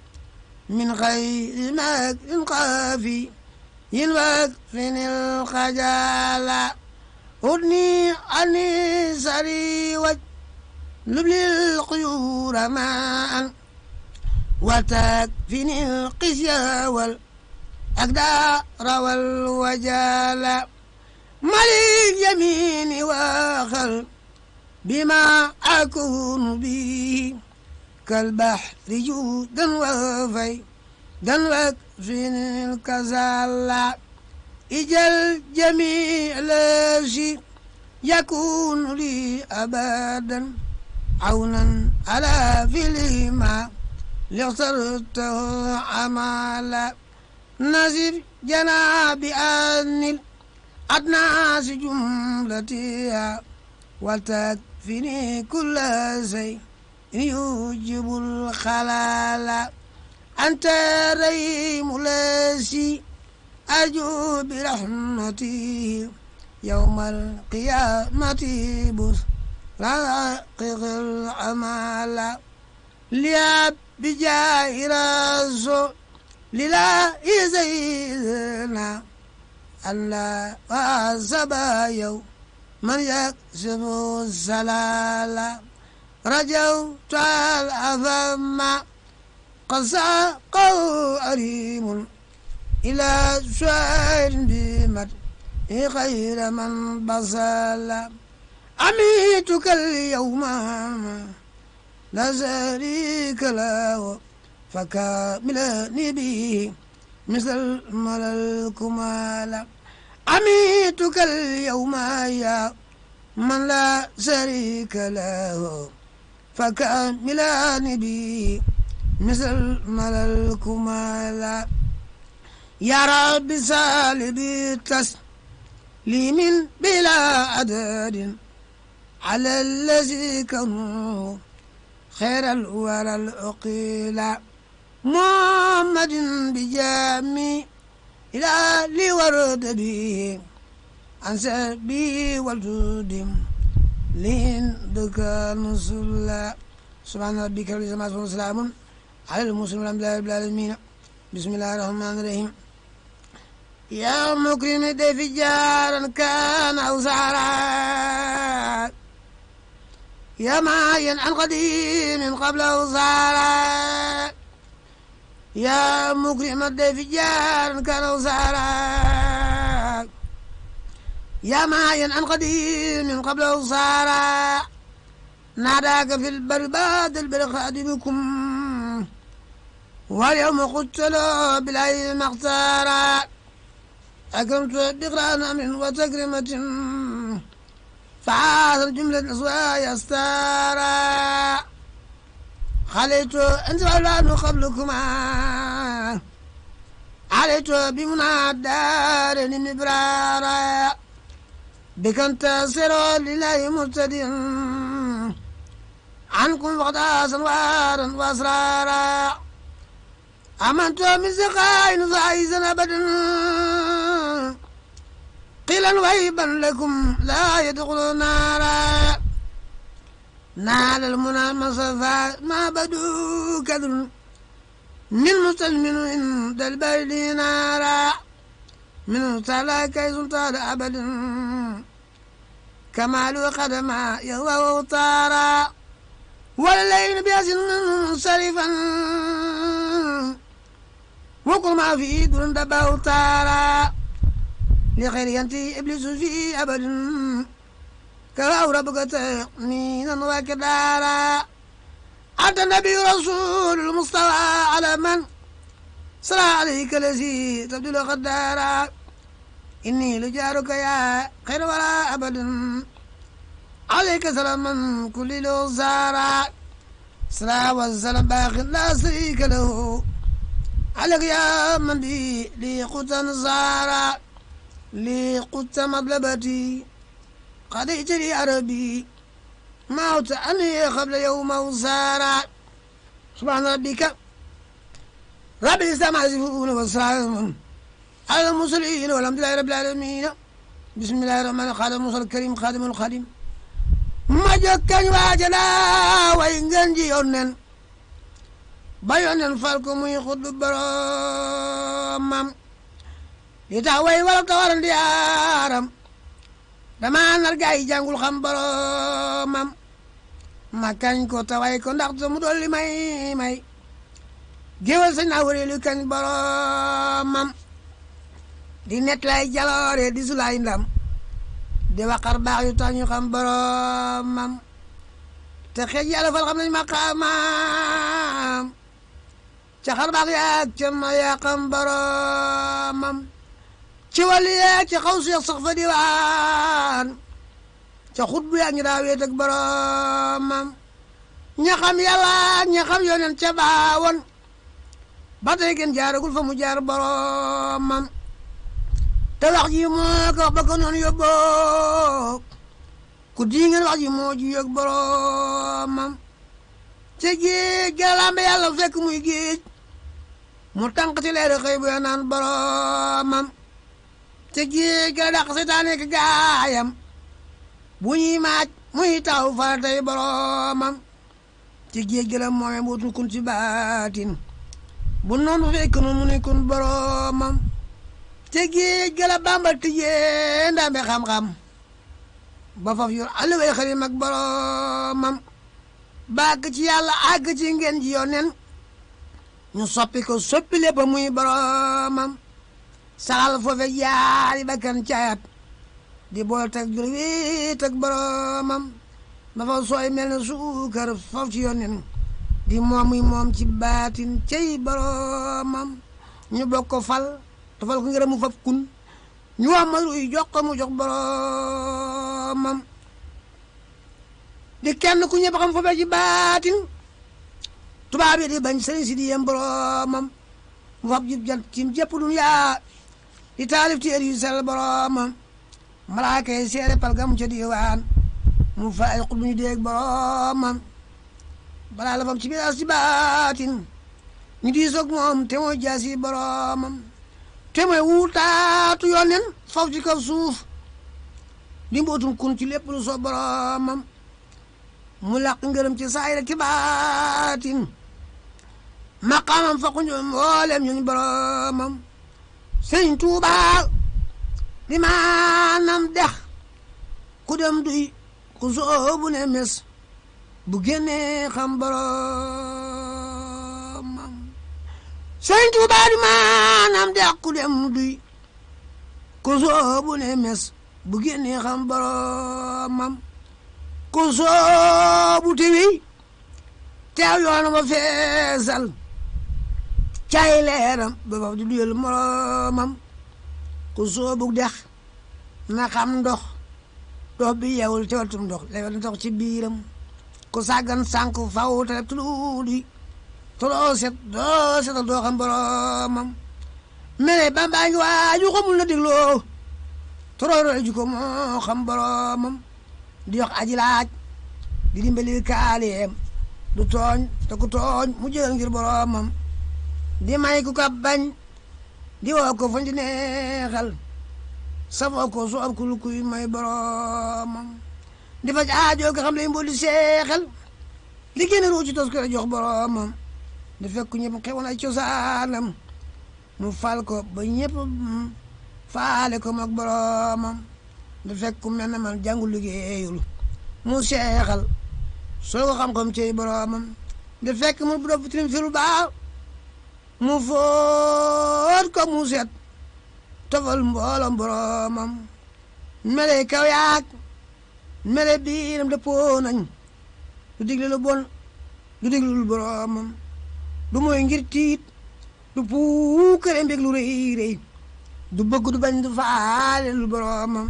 من غير مكر قافي ينوقفني الخجالة أدني عني سري وجه لبلي القيور معا وتكفيني القسيا والأقدار والوجالة ملك يميني وخل بما أكون به كالبحر جودا وفي دنوك في الكزالة إجل جميع الذي يكون لي أبدا عونا على فيلما لاخترته عمالا نزف جناب أن الأدناس جملتها وتكفيني كل شيء يوجب الخلال أنت ريم لاسي أرجو برحمتي يوم القيامة بث رقق العمال لياب بجاه رسول لله زيدنا أن لا واسبا يوم من يكسب الزلال رجوت الأثم قساقه أليم إلى سؤال بمد غير من بصل أميتك اليوم لا شريك له فكاملني به مثل الكمال أميتك اليوم يا من لا شريك له فكاملني به مثل الكمال يا رب سالب تسليم بلا عدد على الذي كانوا خير الورى العقيل محمد بجامي إلى لورد به عن سبي والجود لندك نصلا سبحان ربك رب العزة عما وسلام على المرسلين والحمد لله رب العالمين بسم الله الرحمن الرحيم يا مكرم ضيف جارا كان أو سارا يا معين عن قديم قبله سارا يا مكرم ضيف جارا كان أو سارا يا معين عن قديم قبله سارا ناداك في البر بعد البر خادمكم واليوم قلت له بالعين مختارا أكرمت بقران أمر وتكرمة فعاد الجملة الأصواء يستارا خليت أنت والله قبلكما عليت بمنى الدار مبرارا بك انتصر لله مرتدي عنكم فقد أسوارا وأسرارا أمنت من سقاء فايزا أبدا قيلا وهيبا لكم لا يدخل نارا نال المنى المصفى ما بدو كذر من مسلم عند البرد نارا من تعالى كيس طال أبدا كمال قدما يهوى طارا والليل بيسن منصرفا وكل ما في دون دبا طارا لخير ينتي إبليس في أبد كراو ربك تأمينا وكدارا أنت النبي رسول المصطفى على من صلى عليك الذي تبدل غدارا إني لجارك يا خير ولا أبد عليك سلام كل لوزارا صلاة والسلام باق لا شريك له عليك يا من بي لي قوت نصارى لي قدت مطلبتي قضيت لي عربي موت أني قبل يوم وسارع سبحان ربك رب الإسلام عزفون والسلام على المرسلين والحمد لله رب العالمين بسم الله الرحمن الرحيم خادم المرسل الكريم خادم الخادم ما جكن واجلا وين جيونن bayonen falko muy xuddu boromam li tax way wala ta waral di yaaram dama nar gaay jàngul xam boromam ma kañ ko ta way ko ndax mu dolli may géwal sañ naa wëreelu kañ boromam di net lay jaloore di sulay ndam di waqar baax yu tax ñu xam boromam te xeej yàlla fal xam nañ maqaamam ca xar baax yaag ca ma yaa xam boromam ci wàllu yeeg ci xaw seex sax fa diwaan ca xut bu yaag ñu daa weet ak boromam ña xam yàlla ña xam yoneen ca baawoon ba tey gën jaaragul fa mu jaar boromam te wax ji moo ko wax ba ko noonu yóbboo ku di ngeen wax ji moo ji yóg boromam ca géej galambe yàlla fekk muy géej mu tànk ci leer xëy bu ya naan boromam ca géej ga dàq seytaane ak gaayam bu ñuy maaj muy taw fa tey boromam ca géej ga la moome bootul kun ci baatin bu noonu fekk noonu mu ne kun boromam ca géej ga la bàmbal tijjee ndambe xam-xam ba faf yor alluwee xarim ak boromam bàgg ci yàlla àgg ci ngeen ji yonen ñu soppi ko soppi lépp muy boromam saxal foofe jaari bakkan caayat di bool teg jur wéet ak boromam ba fa sooy mel ne suukar foof ci yonen di moom muy moom ci baatin cey boromam ñu bokk ko fal tofal ko ngërëm mu faf kun ñu wax ma ruy jox ko mu jox boromam di kenn ku ñëpp xam foofe ci baatin tubaab yi di bañ sëriñ si di yem boromam mu fab jib jant cim jëpp duniyaa di taalif téere yu sell boromam malaaka yi seere palgam ca diwaan mu fa ay xut bu ñu déeg boromam balaa la fam ci biir ci baatin ñu di soog moom te mooy jaasi boromam te mooy wuutaatu yonen foofu ci kaw suuf di mbootum kun ci lépp lu soo boromam mu làq ngërëm ci saayir ci baatin maqaamam faqu ñu mboolem ñuñ boromam sëñ Tuuba di maanam dex ku dem duy ku soobu ne mes bu génnee xam boromam sëñ Tuuba di maanam dex ku dem duy ku soobu ne mes bu génnee xam boromam ku soobu tiwi teew yoona ma feesal cay leeram ba faf di duyal moromam ku soobu dex na xam ndox dox bi yewul ci watum ndox lewel ndox ci biiram ku sàggan sànk faw te tuluudi te doo setal doo xam boromam mene Bamba ngi waaju xamul na dégloo torooroy ji ko moo xam boromam di yox aji laaj di dimbali kaaleem du tooñ te ku tooñ mu jël ngir boromam di may ku ka bañ di woo ko fañ di neexal safoo ko soob ku lu kuy may boromam di faj aajoo ko xam lay mbool di seexal li génn ruu ci tos ko jox boromam di fekk ñëpp xewoon ay cosaanam mu fal ko ba ñëpp faale ko mag boromam di fekk ku mel ne man jàngul liggéeyul mu seexal soo ko xam-xam ci boromam di fekk mu bu doon tilim fi lu baax mu foot ko mu set tofal mbooloom boromam mele kaw yaag mele biiram dëppoo nañ du digle lu bon du digle lu boromam du mooy ngir tiit du puukare mbég lu rëy rëy du bëgg du bañ du faale lu boromam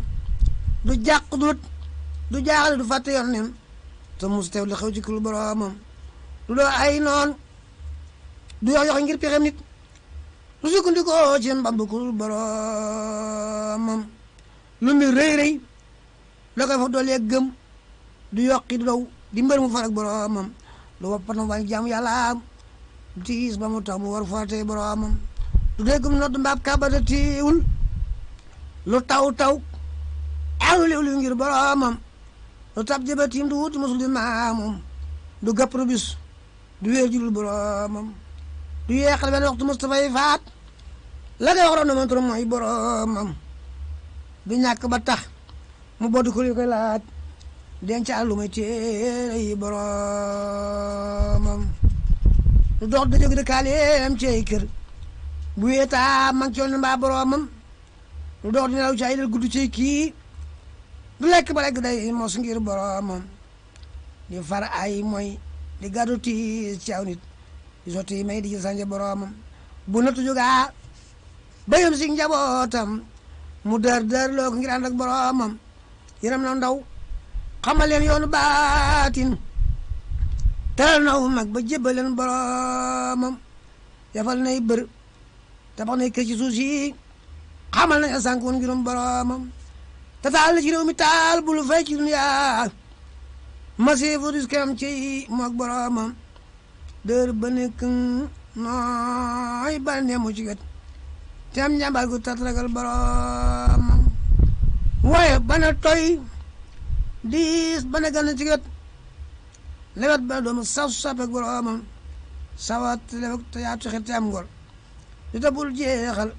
du jàq du jaaxale du fàtte yoon nen te mus teew li xew ci lu boromam du doo ay noon du yox yox ngir pexem nit lu sukkandikoo ci mbambukul boromam lu mi rëy rëy la koy fa doolee gëm du yokki du daw di mbër mu farak boromam lu wappatam wañ jàmm yàlla tiis ba mu tax mu war faratey boromam du déggum nodd mbaab kabata tiiwul lu taw taw aw liw ngir boromam lu tab jëba tiim du wuti musul di maamum du gàppru bis du wéer julul boromam du yeexal benn waxtu Mustafa yi faat la koy waxoon na montor mooy boromam du ñàkk ba tax mu boddu ko li koy laaj denc àllu may téere yi boromam du dox da jóg dëkkaaleem cey kër bu weetaa mag coon mbaa boromam du dox di nelaw ci ay del gudd cey kii du lekk ba lekk day mos ngir boromam di far ay mooy di gàddu tiis ci aw nit di sotti may di ci sanje boromam bu nattu jógaa bayam si njabootam mu dër loo ko ngir ànd ak boromam yaram na ndaw xamal leen yoonu baatin teral na wu mag ba jébbal leen boromam yafal nay bër tabax nay kër ci suuf si xamal nañ sànk woon ngirum boromam te taal la ci réew mi taal bulu fay ci duniyaa masifu risque am ci moog boromam dër ba nekk nooy ba ne mu ci wet te am njàmbaar gu tat ragal boromam waaye bana toy diis bana gana ci wet lewet bana doomu saf sapek boromam sawat lewet te yaatu xet te am ngor di tabul jeexal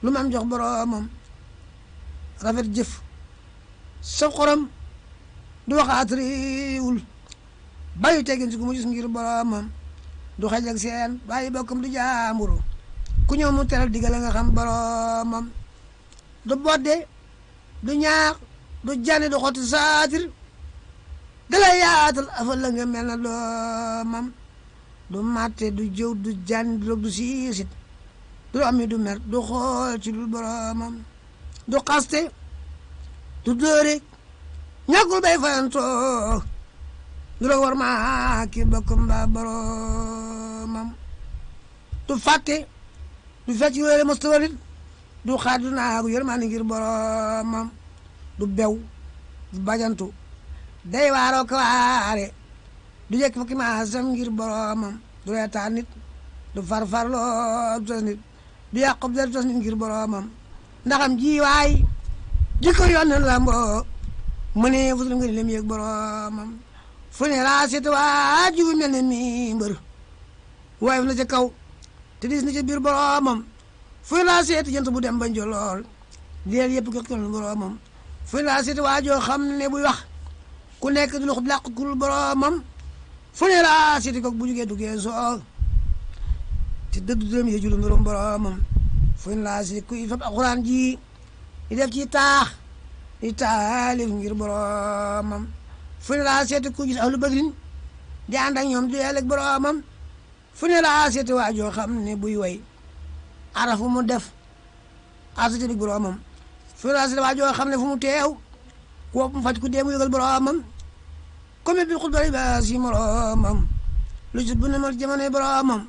lu mu am jox boromam rafet jëf sa xorom du waxaat riiwul bàyyi teggin si ku mu gis ngir boromam du xej ak seen bàyyi bokkam du jaamburu ku ñëw mu teral digal nga xam boromam du bodde du ñaax du jane du xotti saatir dala yaatal afal la nga mel na doomam du matte du jëw du jani du log du siisit du ami du mer du xool ci dul boromam du xaste du dóore ñàkkul bay fayantoo du la war maa ki bokkam mbaa boromam du fàtte du fecc wéere mustawarit du xaat du naagu yërmaani ngir boromam du bew du bajantu day waaroo ko waare du jekk fakki maasam ngir boromam du reetaan nit du farfarloo du tas nit du yàqub der du tas nit ngir boromam ndaxam jiwaay jikko yonnen lamboo mu ne fusul ngir lem yëg boromam fu ne raasita waa jubu mel ne mi mbër waaye fu na ca kaw te dis na ca biir boromam fu ne raasita jant bu dem ba njolool deel yëpp ko kon boromam fu ne raasita waa joo xam ne buy wax ku nekk du lux làq kul boromam fu ne raasita ko bu jugee duggee soo te dëddu dërëm yi julu mbirum boromam fu ne raasita kuy fab alxuraan ji di def ci taax di taalif ngir boromam fu ne laa seeti ku gis ahlu badrin di ànd ak ñoom di yàlla ak boromam fu ne laa seeti waajoo xam ne buy way arafu mu def asati bi boromam fu ne laa seeti waajoo xam ne fu mu teew ku wopp mu faj ku dee mu yëgal boromam comme bi xul bari ba si moromam lu ci bu ne mal jamonoy boromam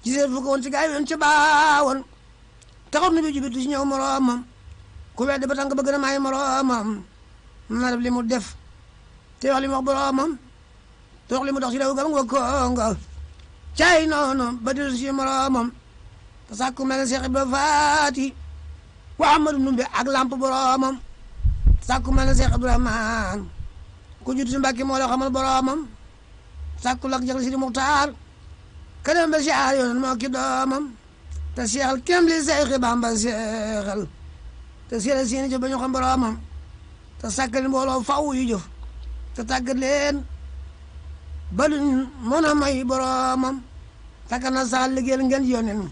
gisee fu ko woon ci gaay yoon ca baawoon taxaw na bi jubitu ci ñëw moromam ku wedde ba tànk bëgg na maay moromam na def li mu def te wax li mu wax boromam te wax li mu dox ci réew gam nga konga caay noonu ba dil si moromam te sàkku mel ne Seex Ibra Faati wa Amadu Ndumbe ak lamp boromam te sàkku mel ne Seex Abdurahmaan ku jutu si Mbàkke moo la xamal boromam sàkku lak jaxli si di Muxtaar ka dem ba siyaar yoon moo ki doomam te seexal kem li Seex Bamba seexal te seela seeni jëf ba ñu xam boromam te sàkkal mbooloo faw yu jëf te tàggat leen ba luñ mën a may boromam takka na saal liggéeyal ngeen yónneen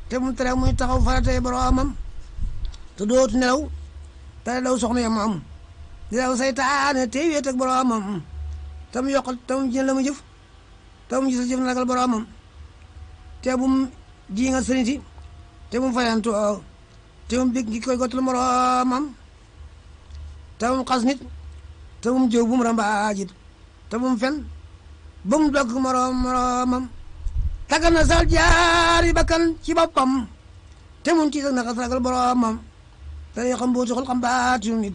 te mu tere muy taxaw faratay boromam te dootu nelaw te daw soxna ya moom di daw saytaane te wéet ak boromam te mu yokkal te mu jël la mu jëf te mu gisal jëf na ragal boromam te bu mu ji nga sëriñ si te bu mu fayantoo te mu bég ngi koy gottal moromam te mu xas nit te mu jëw bu mu rambaajit te mu fen ba mu dogg moromam tagal na sal jaari bakkan ci boppam te mun ci na xas ragal boromam tari xam booti xol xam baat yu nit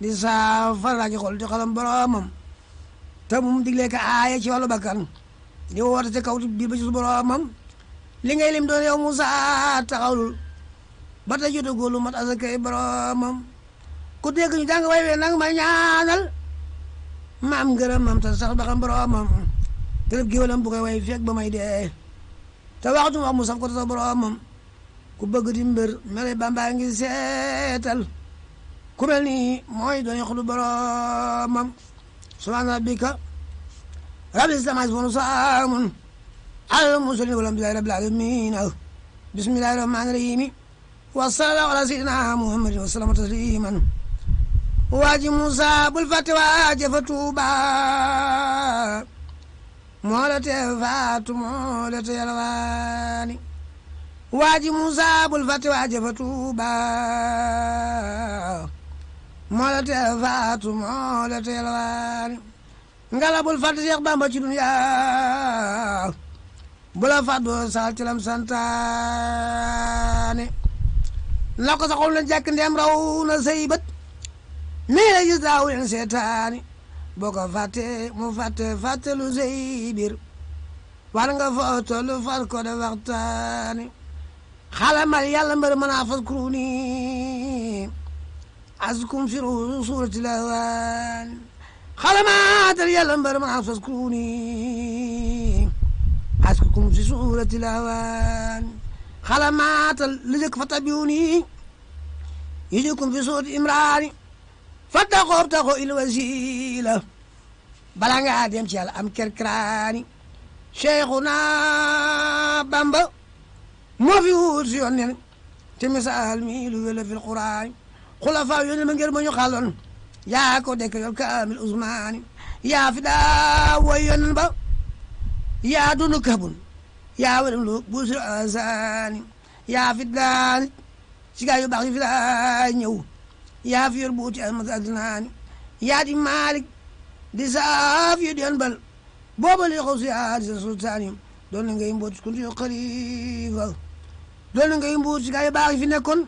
di saafara ji xol di xalam boromam te mum diglee ka aaya ci wàllu bakkan di woote ci kaw biir ba ci su boromam li ngay lim doon yow Musa taxawlul ba ta jote góolu mat asakay boromam ku dégg ñu jàng way wee nag may ñaanal maam ngërëm mam ta sax ba xam boromam te lépp géwalam bu koy way fekk ba may dee te waxtu wax mu saf ko ta sax boromam ku bëgg di mbër mele Bamba ngi seetal ku mel ni mooy doon xolu boromam subhaana rabbika rabbil samaa'i wa salaamun alal mursaliin walhamdulillaahi rabbil aalamiin bismillaahi rahmaani rahiim wa sallallaahu alaa sayyidinaa Muhammadin wa sallama tasliiman waaji Musa bul fàtte waaje fa Tuuba moo la tee faatu moo la tee yalwaani waaji Musa bul fàtte waaje fa Tuuba moo la tee faatu moo la tee yalwaani ngala bul fàtte Seex Bamba ci dunya bu la fàtte doo saal ci lam santaane na ko saxul na jàkk ndem raw na say bët nii la gis daaw leen seetaani boo ko fàtte mu fàtte lu say biir war nga foo tollu far ko de waxtaani xalamal yàlla mbër mën a fas kuruni askum firu suurati lawaan xalamaatal yàlla mbër mën a fas kuruni askum fi suurati lawaan xalamaatal li jëkk fa tabiuni yi jëkkum fi suurati imraani fattaxoo il wasiila bala nga dem ci yàlla am kerkraani Cheikhuna Bamba moo fi wut si yoon nen te misaal mi lu wéla fil quraan xulafaa yoon ma ngir ma ñu xaloon yaa ko dekk yor kaamil usmaani yaa fi daa woy yoon ba yaa dunu kabun yaa wadam lu buusul asaani yaa fi daa nit ci gaa yu baax yi fi daa ñëw yaa fi yor buuti almat adnaani yaa di Maalik di saaf yu den bal booba li xaw si yaa di sa sultaani doon na ngay mboot kuntu yu xalifa doon na ngay mboot si gaa yu baax yi fi nekkoon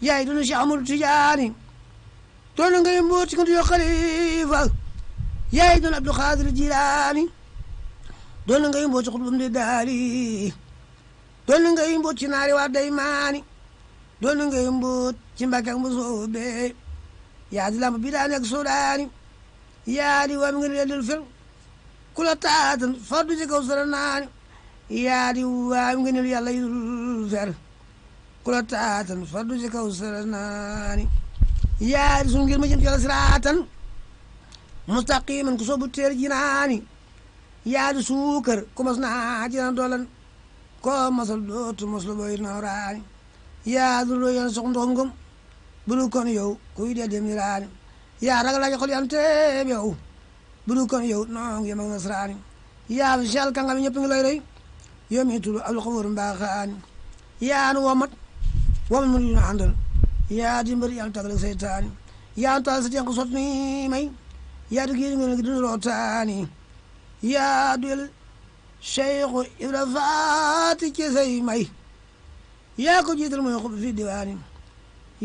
yaay doon Cheikh Amadou Tidiane doon na ngay mboot kuntu yu xalifa yaay doon Abdou Khadir Jilaani doon na ngay mboot si xutbam di daali doon na ngay mboot ci naari waa daymaani doon na ngay mboot ci Mbàkke ak Mbusoobe yaa di lamb bi daa nekk Sudaani yaa di waa mi nga ne fel ku la taatan fardu ci kaw sara naani yaa di waa mi nga ne yàlla yi dul fer ku la taatan fardu ci kaw sara naani yaa di sun ngir ma jëm ci yàlla siraatan mustaqiman ku soobu teer jinaani yaa di suukar ku mas naa jina doolan ko masal dootu maslu boy nooraani yaa du loo yoon sox ndoxum ngom bulu kon yow kuy dee dem niraani yaa ragal laa xol yam teeb yow bulu kon yow noong yem ak nasraani yaa fi sel kanga mi ñëpp ngi lay roy yow mi tudd Abdul Xafoor Mbaaxaani yaa nu womat mu ñu àndal yaa di mbër yàlla tagal seytaani yaa nu taal sa tenk sot ni may yaa di géej ngeen gi dund rootaani yaa duyel Cheikhu Ibra Faati ci say may yaa ko jiital mooy xob fi diwaani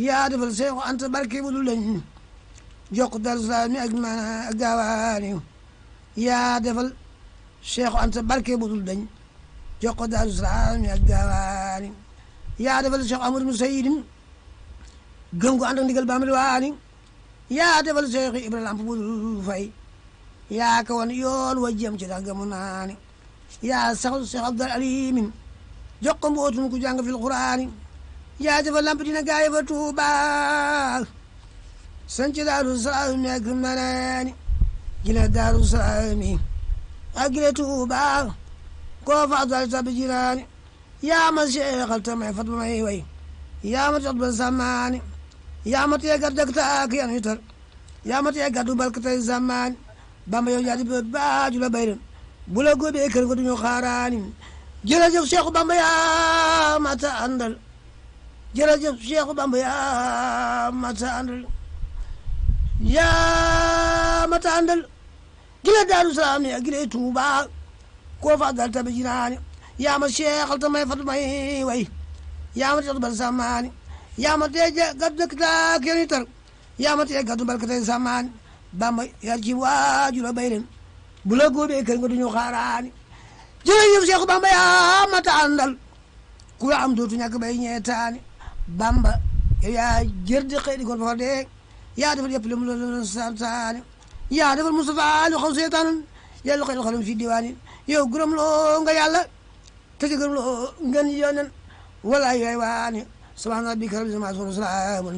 yaa defal Seexu Anta barke bu dul lañ jokk Daaru Salaam ak maana ak gaawaani yaa defal Seexu Anta barke bu dul dañ jokk Daaru Salaam ak gaawaani yaa defal Seexu Amadu mu Sayidin gëm gu ànd ak ndigal baamil waani yaa defal Seexu Ibra Lamp bu dul fay yaa ko wan yoon wa jëm ci dax gamu naani yaa saxul Seexu Abdul Alimin jox ko mbootum ku jàng fil quraani yaa defal lamp dina gaay ba Tuuba sanc Daaru Salaam ak maleeni gina Daaru Salaam ak gina Tuuba koo fa dal tab jinaani yaa ma seexal tamay fat ba may way yaa ma tot ba samaani yaa ma tee gar daktaak yan witar yaa ma tee gaddu balkatay samaani Bamba yow yaa di baaju la bayran bu la góobee kër nga duñu xaaraani jërëjëf Cheikh Bamba yaa mata àndal jërëjëf Cheikh Bamba yaa mata àndal yaa mata àndal gile Daaru Salaam ya gile Tuuba koo fa dal tabi jinaani yaa ma seexal te may fatu may way yaa ma tee bal samaani yaa ma tee gàddu dëkk taa kenn tar yaa ma tee gàddu barke tey samaani Bamba yaa ci waajur a bay leen bu la góobee kër nga duñu xaaraani jërëjëf Seexu Bamba yaa ma ta àndal ku la am dootu ñàkk bay ñeetaani Bamba yow yaa jër di xëy di kon fa dee yaa defal yëpp lemu la santaani yaa defal Mustafa lu xaw seetaanan yaa lu xëy lu xalam fii diwaani yow gërëm loo nga yàlla te ci gërëm loo ngeen yonen wala yooy waani subhaana rabbika rabbil izzati wa salaamun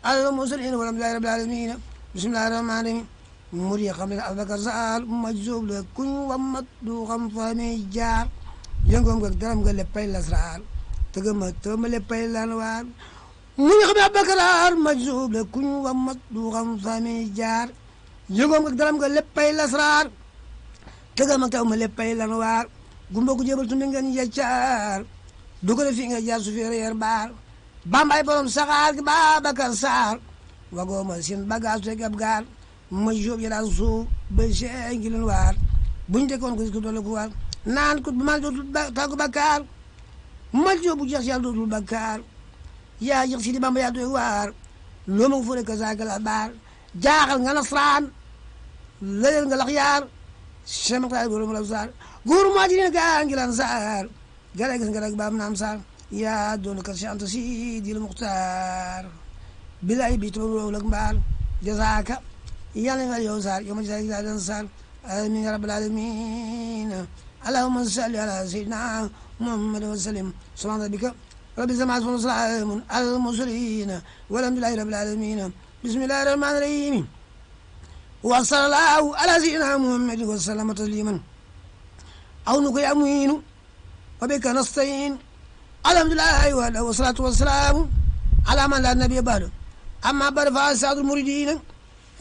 alal mursaliin walhamdulillahi rabbil aalamiin bismillahi rahmaani rahiim muri xam ne Abubakar Saal majzuub la kuñ wammat du xam fa muy jaar yëngoom nga daram nga léppay lasraar tëgama léppay lan waar muri xam ne Abubakar Saal majzuub la kuñ wammat du xam fa muy jaar yëngoom nga daram nga léppay lasraar tëgama léppay lan waar gumba ku jébal tumbi ngeen yeccaar du ko def fi nga jaar su fi reer baar Bambaay borom saxaar gi Babakar Saar wagooma seen bagage te gab gaar ma jóob ya daan suuf ba see ngi leen waar buñ dekkoon ko si ko doole ku waar naan ko bu ma dootul tàggu bakkaar ma jóob bu jeex si yàlla dootul bakkaar yaa jeex si di Bamba yaa doy waar loo ma ko fóore ka saaka la baar jaaxal nga nasraan lëleel nga lax yaar chemataay borom la saar góor maa ji ne gaa ngi lan saar gara gis nga rek baam naam saar yaa doon ka si anta si di la muxtaar bilay bi tuba wóolu ak mbaar jazaaka yàlla nga yow saar yow ma jazaaka dan saar amin ya rabbal alamin allahumma salli ala sayyidina muhammad wa sallim subhana rabbika rabbil izzati wa salamun al mursalin walhamdulillahi rabbil alamin bismillahir rahmanir rahim wa sallallahu ala sayyidina muhammad wa sallama tasliman aw nu koy amuinu wa bika nasta'in alhamdulillahi wa salatu wa salamu ala man la nabiyya ba'du amma ba'd fa saadul muridin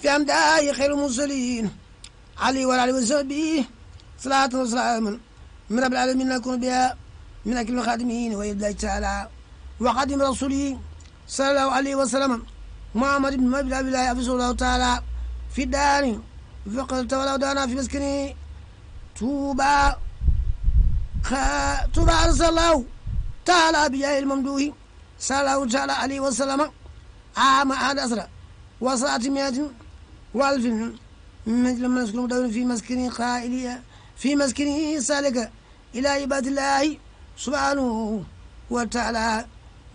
fi amdaa'i xayril mursaliin alayhi wa alihi wa sahbihi salaatu wa salaamun min rabbil aalamiin nakunu bihaa min akrimil xaadimiin wa ilaahi ta'aala wa xaadim rasuulihi sallallahu alayhi wa sallam Muhammad ibn Abdillahi hafizahullahu ta'aala fi daari faqad tawalla daana fi maskani Tuuba arsalallahu ta'aala bi jaahil mamduuhi sallallahu ta'aala alayhi wa sallam عام 11 و700 وألف مثل ما نسكن مدون في مسكنه قائلية في مسكنه سالك إلى عباد الله سبحانه وتعالى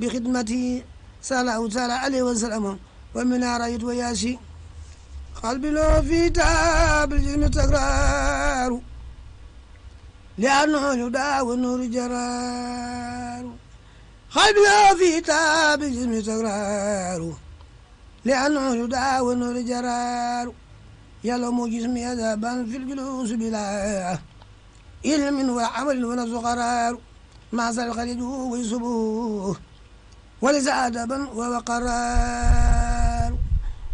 بخدمته صلى الله تعالى عليه وسلم ومن رأيت وياسي قلبي له في تاب الجسم تكرار لأنه يدعى والنور جرار قلبي له في تاب الجسم تكرار لأنه يدعى والنور جرار يلوم جسمي ذهبا في الجلوس بلا علم وعمل ونفس قرار مع الخليد ويصبوه وليس أدبا وهو قرار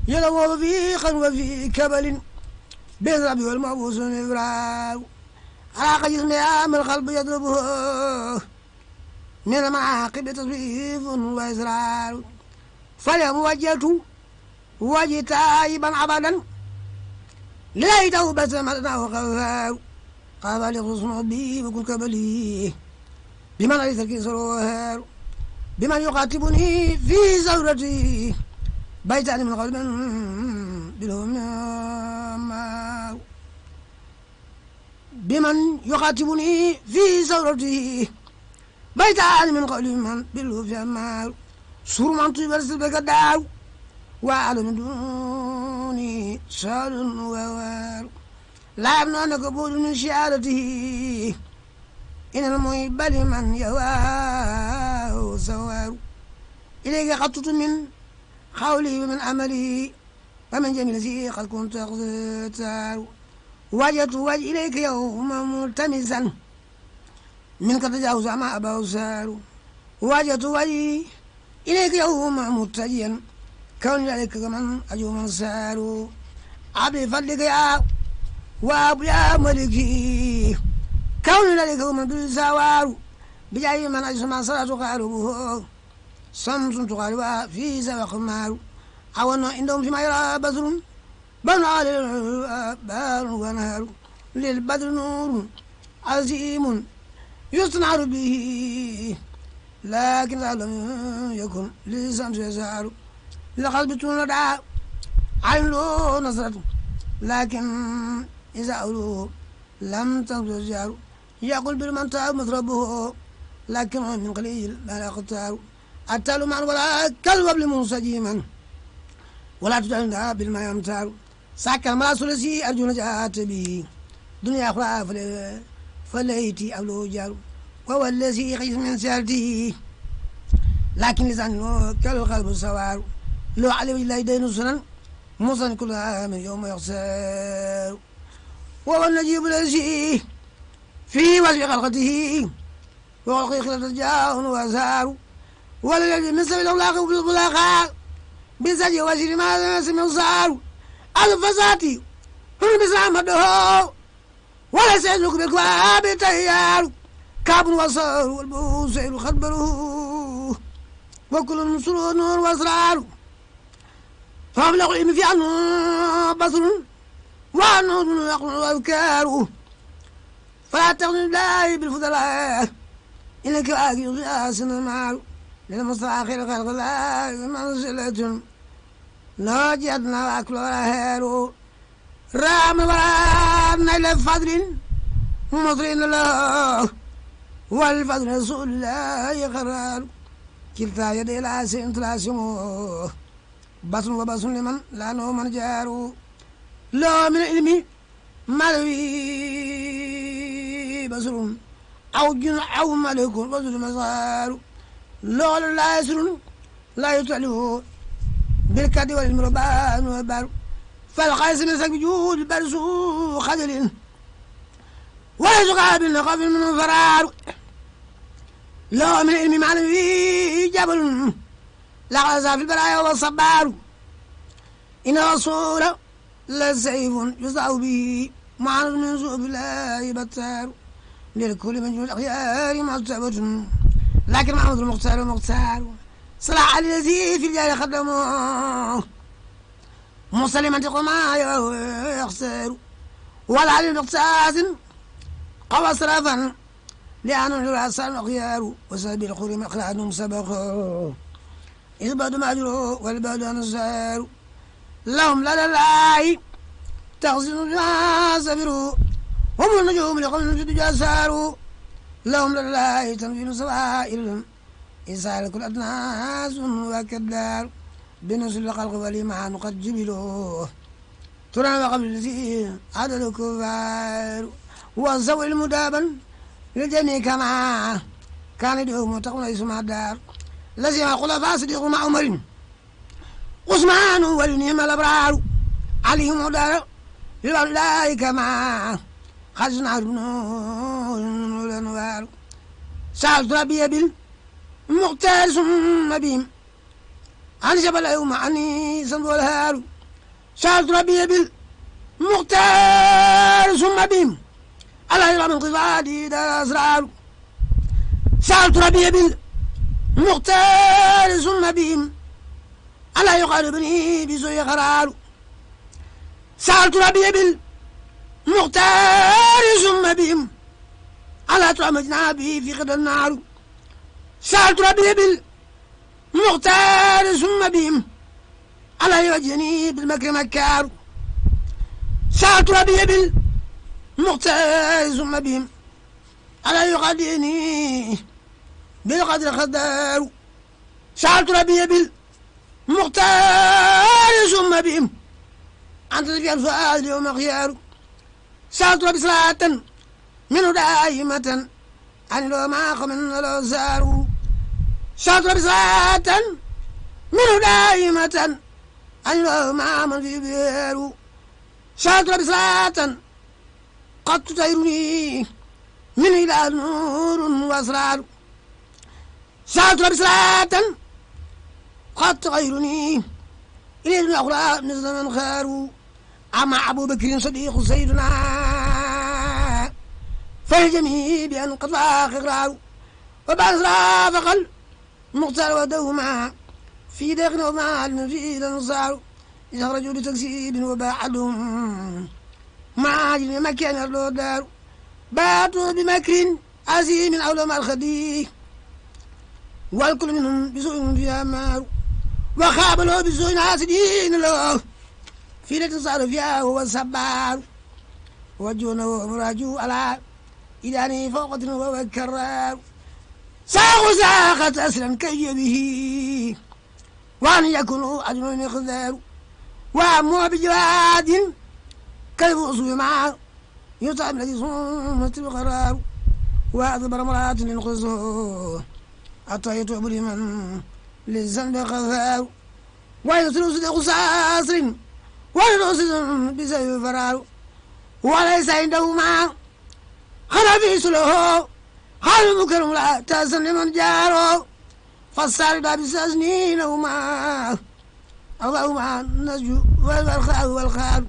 يلوم في خل وفي كبل بين ربي والمعبوس والإبرار علاق جسمي من القلب يضربه من المعاقب تصويف وإسرار فاليوم وجهت وجه تائبا أبدا ليته بسمتنا وغفار قال لغصن ربي وكل كبلي بمن ليس الكسر بمن يقاتبني في زورتي بيتان من قلب بلهم بمن يقاتبني في زورتي بيتان من قلب من بلهم سور من تبرس بكداو وعلى من دوني سال ووار لا يمنعنا قبول من شعارته إن المحب لمن يواه سوار إليك خطط من قولي ومن عملي ومن جميل زي قد كنت أخذتار وجدت وجه إليك يوم ملتمسا منك تجاوز ما أبا سار وجدت وجهي إليك يوم متجيا كون ذلك من أجو من سارو عبد فضلك يا وابو يا ملكي كون ذلك من بالسوار بجاي من أجسما صلاة قاربه شمس تقاربها في سبق النار أولنا عندهم فيما يرى بدر بل على بار ونهار للبدر نور عظيم يصنع به لكن لم يكن لسان يسار لقلب تولد عين له نظرة لكن إذا أولوه لم تنظر جار يقول بالمنطق مضربه لكن من قليل لا يقتار التالو معا ولا كالوبل منسجيما ولا تدعنا بالما يمتار ساك الملا ثلثي أرجو نجاة به دنيا أخرى فليتي أولو جار وهو الذي يخيف من سيرته لكن لسانه كالقلب السوار لو عليه الله دين سنن مصن كلها من يوم يخسر وهو النجيب الذي في وجه خلقته وخلق خلقه جاء وزار ولا الذي مثل الأولاق بالبلاغاء بزاجه وجه ما سمع صار الفساتي هم بسامده ولا سيدك بالكواب تيار كاب وصار والبوسير خبره وكل مسرور نور واسرار فابلغ العلم في عنه بصر وعنه يقول وأذكار فلا تغني الله بالفضلاء إنك آكل غياس المال للمصطفى خير خلق الله منزلة لا جدنا أكل ولا هيرو رام ولا نيل فضل مصرين له والفضل رسول الله قرار كلتا يدي لا سنت لا سمو بصر وبصر لمن لا نو من جارو لا من علمي مالوي بصر أو جن أو ملك بصر مصار لا لا يسر لا يتعله بالكد والمربان والبر فالقيس من سك بجود برسو خجل ويزقى بالنقاب من فرار لا من علم معنوي جبل لا غزا في البرايا والصبار إن رسول لسيف يصدع به معنى من سوء الله بتار للكل من جود الأخيار معتبة لكن محمد المختار صلاح على الذي في الجاي خدمه مسلما تقوما يخسر ولا علي مقتاز قوى صرفا لأنه الرأسان الأخيار وسبيل الخير من أخلاقهم سبقوا إذ بعد ما أجروا والبعد نصار لهم لا تغزن الناس سفروا هم النجوم لقوم جد جاساروا لهم لا تنفين سوائل إسال كل أدناس وكدار بنسل الخلق والإيمان قد جبلوا ترى وقبل الذي عدد الكفار وزوي المدابا للجميع كما كان يدعوهم وتقول اسمع الدار الذي يقول فاسد مع عمر عثمان ولنهم الأبرار عليهم دار لله كما خزنا النور سألت ربي بالمختار ثم بهم عن جبل يوم عني صند والهار سألت ربي بالمختار ثم بهم على إرام انقضادي دار أسرار سألت ربي بالمختار ثم بهم على يقاربني بسوء قرار سألت ربي بالمختار ثم بهم على طعم جنابي في غد النار سألت ربي بالمختار ثم بهم على يوجهني بالمكر مكار سألت ربي بالمختار ثم بهم على يقدني بالقدر خدار سألت ربي بالمختار ثم بهم أنت في الفؤاد يوم خيار سألت ربي صلاة منه دائمة عن لو ما من لو زاروا سألت ربي صلاة منه دائمة عن لو ما من في بيرو سألت ربي صلاة قد تطيرني من إلى نور وأسرار سألت ربي صلاة قد تغيرني إلى الأخرى مثل من خاروا أما أبو بكر صديق سيدنا فالجميع بأن قد فاق إقرار وبعد رافق المختار ودوما في داخل ومع المفيد الأنصار يخرجوا لتكسيب وباعدهم مع عجل مكان يرلو الدار باتوا بمكر عزيم أولم الخدي والكل منهم بسوء فيها مار وخاب له بسوء حاسدين له في ليلة صار فيها هو السبار وجونه مراجو على إداني فوقة وهو الكرار ساق ساقت أسلا كي به وأن يكون أجر مقدار وأمو بجواد كيف أصوي معه يطعم الذي صمت بقرار وأضبر امرأة للقصور أطيت بريما للذنب غفار ويصل صدق ساسر ويرصد بسيف فرار وليس عنده ما خلفيس له خال مكرم لا تأسن لمن جاره فالسارد بساسنين وما اللهم النجو والخال والخال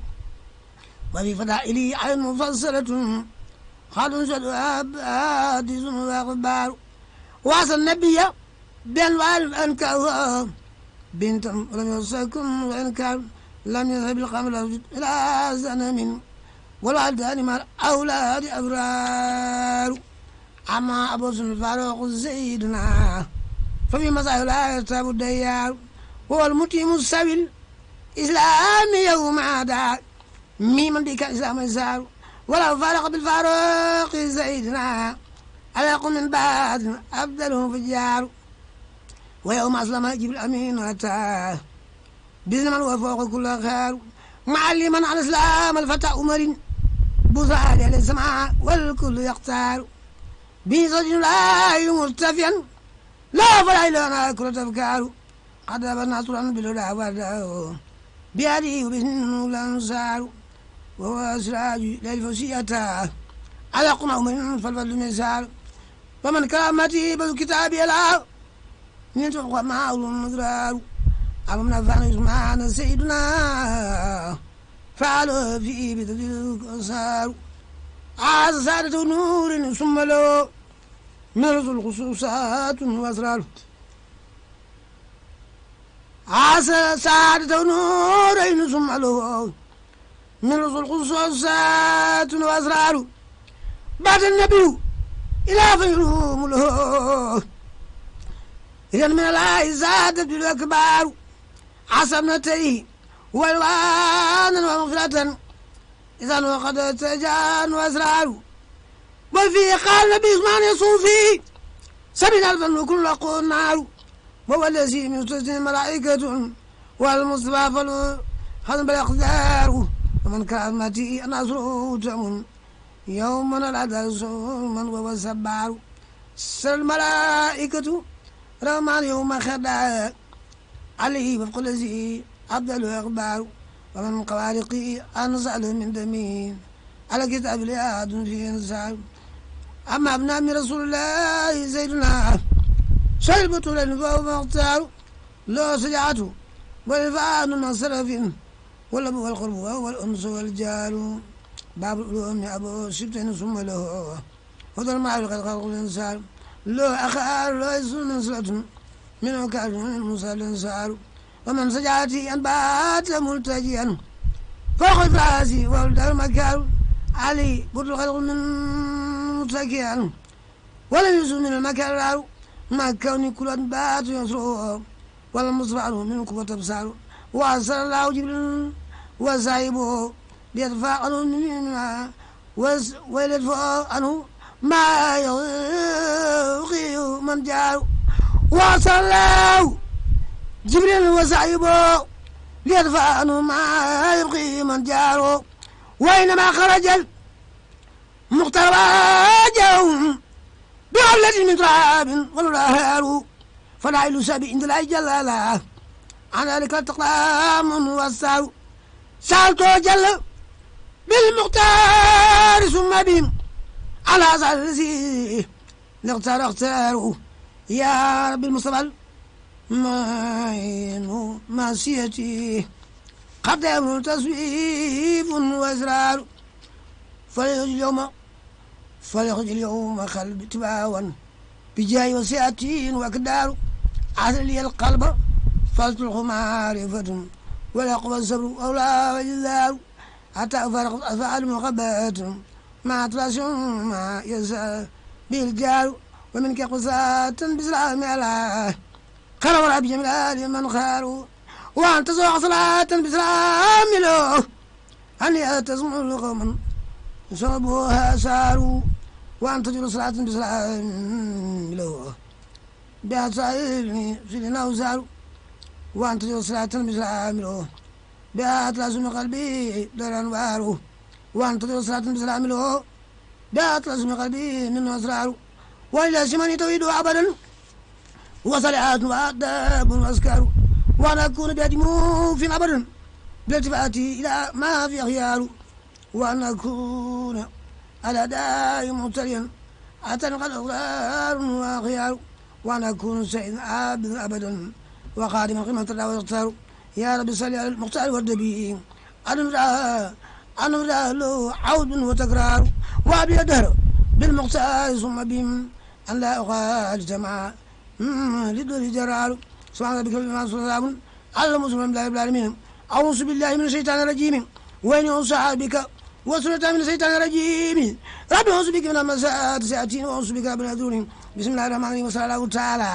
وفي فضائلي عين مفصلة خال شد حادث وأخبار وصل النبي بين والأنكار بنت لم يسكن وإنكار لم يذهب القمر إلى زنم والوالدان مع الأولاد أبرار أما أبو سن الفاروق سيدنا ففي مسائل لا يرتاب الديار هو المتيم السبيل إسلام يوم عدا ميمن ديك إسلام يسار ولا فارق بالفاروق سيدنا على قوم من بعد أبدلهم في الجار ويوم أسلم جبريل الأمين أتاه بإذن من هو فوق كل خير معلما على الإسلام الفتى أمر بصالي على السماء والكل يختار بزوج لا مرتفعا لا فلا إلهنا كل تفكار قد أبنى نصرا بالهدى ورداه بيده وبإذنه الأنصار وهو سراج للفسيئة على قمع أمر فالفضل مسار ومن كرامته بالكتاب يلعب من تقوى معه المدرار أمنا فعل يسمعنا سيدنا فعل في بدل الأنصار عاز سادة نور ثم له من رسل خصوصات وأسرار عاز سادة نور ثم له من رسل خصوصات وأسرار بعد النبي إلى فيروم له إذا من الله زادت بالأكبار عصمتي والوانا ومغفرة إذا وقد تجان وأسرار وفي قال النبي عثمان صوفي 70,000 وكل قول نار وهو الذي من تسجن ملائكة والمصطفى فالخدم بالأقدار ومن كرامتي نصره تمن يوم العدل صوما وهو السبار سر الملائكة رحمن يوم خدع عليه وفق الذي أبدل أخبار ومن خوارقه أنزل من دمين على كتاب الياد في إنسان أما ابن من رسول الله سيدنا شربة لنفاه مختار لا سجعته والفان من صرف والأب والقرب وهو الأنس والجار باب العلوم أبو سبتين ثم له وذا المعرفة خلق الإنسان له أخار لا يسر من صلة منه كعب من موسى الإنسان ومن سجعتي أن بات ملتجيا فوق فراسي ولد المكار علي برد الخلق من متكئا ولم يسر من المكار مع كوني كل بات يسره والمصبع من قوة أبصار وأرسل الله جبريل وسايبه ليدفع عنه ويدفع عنه ما يغيظ من جار وأرسل الله جبريل وسايبه ليدفع عنه ما يبغي من جاره وإنما خرج المختار واجههم بعلة من تراب والرهار فلا يلسى عند الله جل له عن ذلك التقام والسار سألته جل بالمختار ثم بهم على أسعار الذي اختاروا يا رب المصطفى معصيتي قد يمر تصويف وإسرار فليخرج اليوم قلب تباوا بجاي وسياتين وأقدار عسل لي القلب فلتلق معرفة ولا يقبل الصبر أولى وجدار حتى فرقت أفعال مغبات مع تراس ما يسأل بالجار ومنك قصاة بسلام على خير ورب جميل من خاروا وأنت زوع صلاة بسلام له أني أتسمع لقوما شربوها ساروا وأنت تجر صلاة بسلام له بها سائلني سيدنا وساروا وأنت تجر صلاة بسلام له بها تلازم قلبي دار أنواره وأنت تجر صلاة بسلام له بها تلازم قلبي من أسراره وإلى سمن تويد أبدا وصلعات وآداب وأذكار وأنا أكون بأدمو في أبدا بالتفاتي إلى ما في خيار وأن أكون على دائم مبتليا أتنقل أغرار وخيار وأن أكون سيد عابد أبدا وخادم قيمة الله ويختار يا رب صل على المختار والنبي أنمرا له عود وتكرار وأبي الدهر بالمختار ثم بهم أن لا أخالج جماعة لدور جرار سبحان ربك رب العزة والسلام على المسلمين بالله رب العالمين أعوذ بالله من الشيطان الرجيم وإن أنصح بك وسنة من الشيطان الرجيم رب أعوذ بك من همزات الشياطين وأعوذ بك رب العالمين بسم الله الرحمن الرحيم وصلى الله تعالى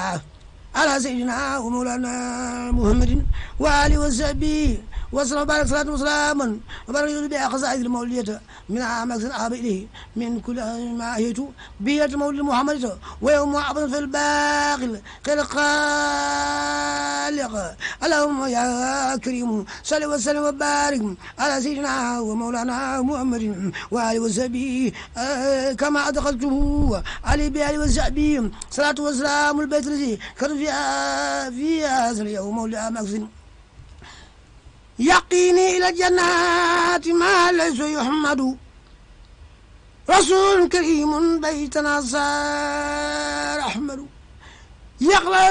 على سيدنا ومولانا محمد وآله وصحبه وسلم وبارك صلاة وسلاما وبارك بها قصائد المولية من مكسن آبائه من كل ما أهيت بيت مولد محمد ويوم عبد في الباقي خير خالق اللهم يا كريم صل وسلم وبارك على سيدنا ومولانا محمد وآله وصحبه كما أدخلته عليه بآله وصحبه صلاة وسلام البيت الذي كان في هذا اليوم مولد مكسن يقيني إلى الجنات ما ليس يحمد رسول كريم بيتنا صار أحمد يقلى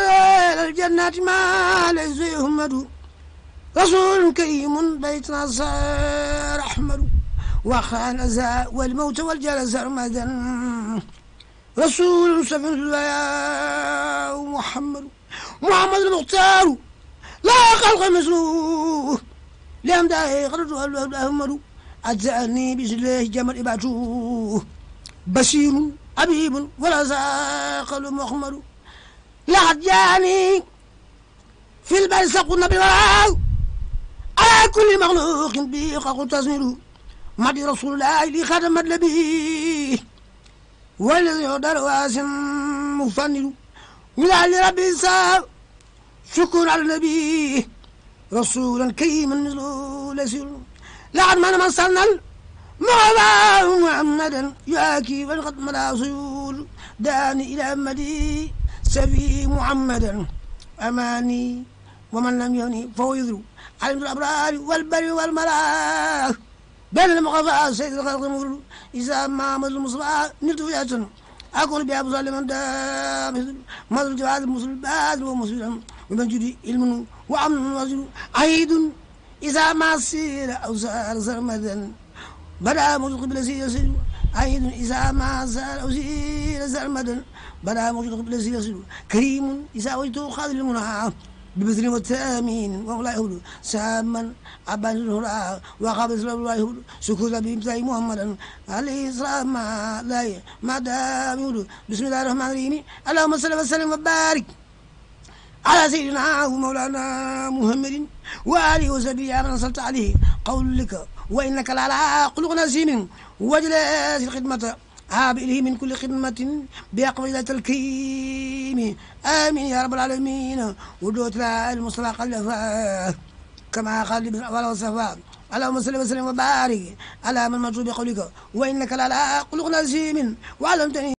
إلى الجنات ما ليس يحمد رسول كريم بيتنا صار أحمد وخان أزا والموت والجلس سرمدا رسول سفن الويا محمد المختار لا خلق مثله لم داعي خرجوا أحمد أجزأني بسله جمل إبعته بشير أبيب ولا ساقل محمد لا جاني في البرزخ النبي وراء على كل مخلوق به خلق تزمير مدي رسول الله لي خدم النبي والذي يقدر واسم مفند ولعل ربي سار شكر على النبي رسولا كريما مثله لسير لعد من صلنا مولى محمدا ياكي والقد ملا صيول داني الى امدي سفي محمدا اماني ومن لم يهني فهو يذرو علم الابرار والبر والملاك بين المغفى سيد الخلق مغل اذا ما مد المصباح نلت فئه اقول بابو صالح من دام مد الجواد المسلم بادر ومسلم ومن جدي علم وعمل وزن عيد إذا ما سير أو سار سرمدا بدا مجد قبل سير عيد إذا ما سار أو سير سرمدا بدا مجد قبل سير كريم إذا وجدته خاذ المنى ببذل والتامين ولا يهود ساما عبان الهراء وقابل سلام الله يهود شكر بإمتاع محمدا عليه السلام لا ما دام يهود بسم الله الرحمن الرحيم اللهم صل وسلم وبارك على سيدنا ومولانا محمد وآله وصحبه يا من صلت عليه قول لك وإنك لعلى خلق عظيم وجلاس الخدمة عابئه من كل خدمة بأقوى الكريم آمين يا رب العالمين ودوت لا المصطفى خلفا كما قال ابن أول وصفا اللهم صل وسلم وبارك على من مجروب بقولك وإنك لعلى خلق عظيم وعلمتني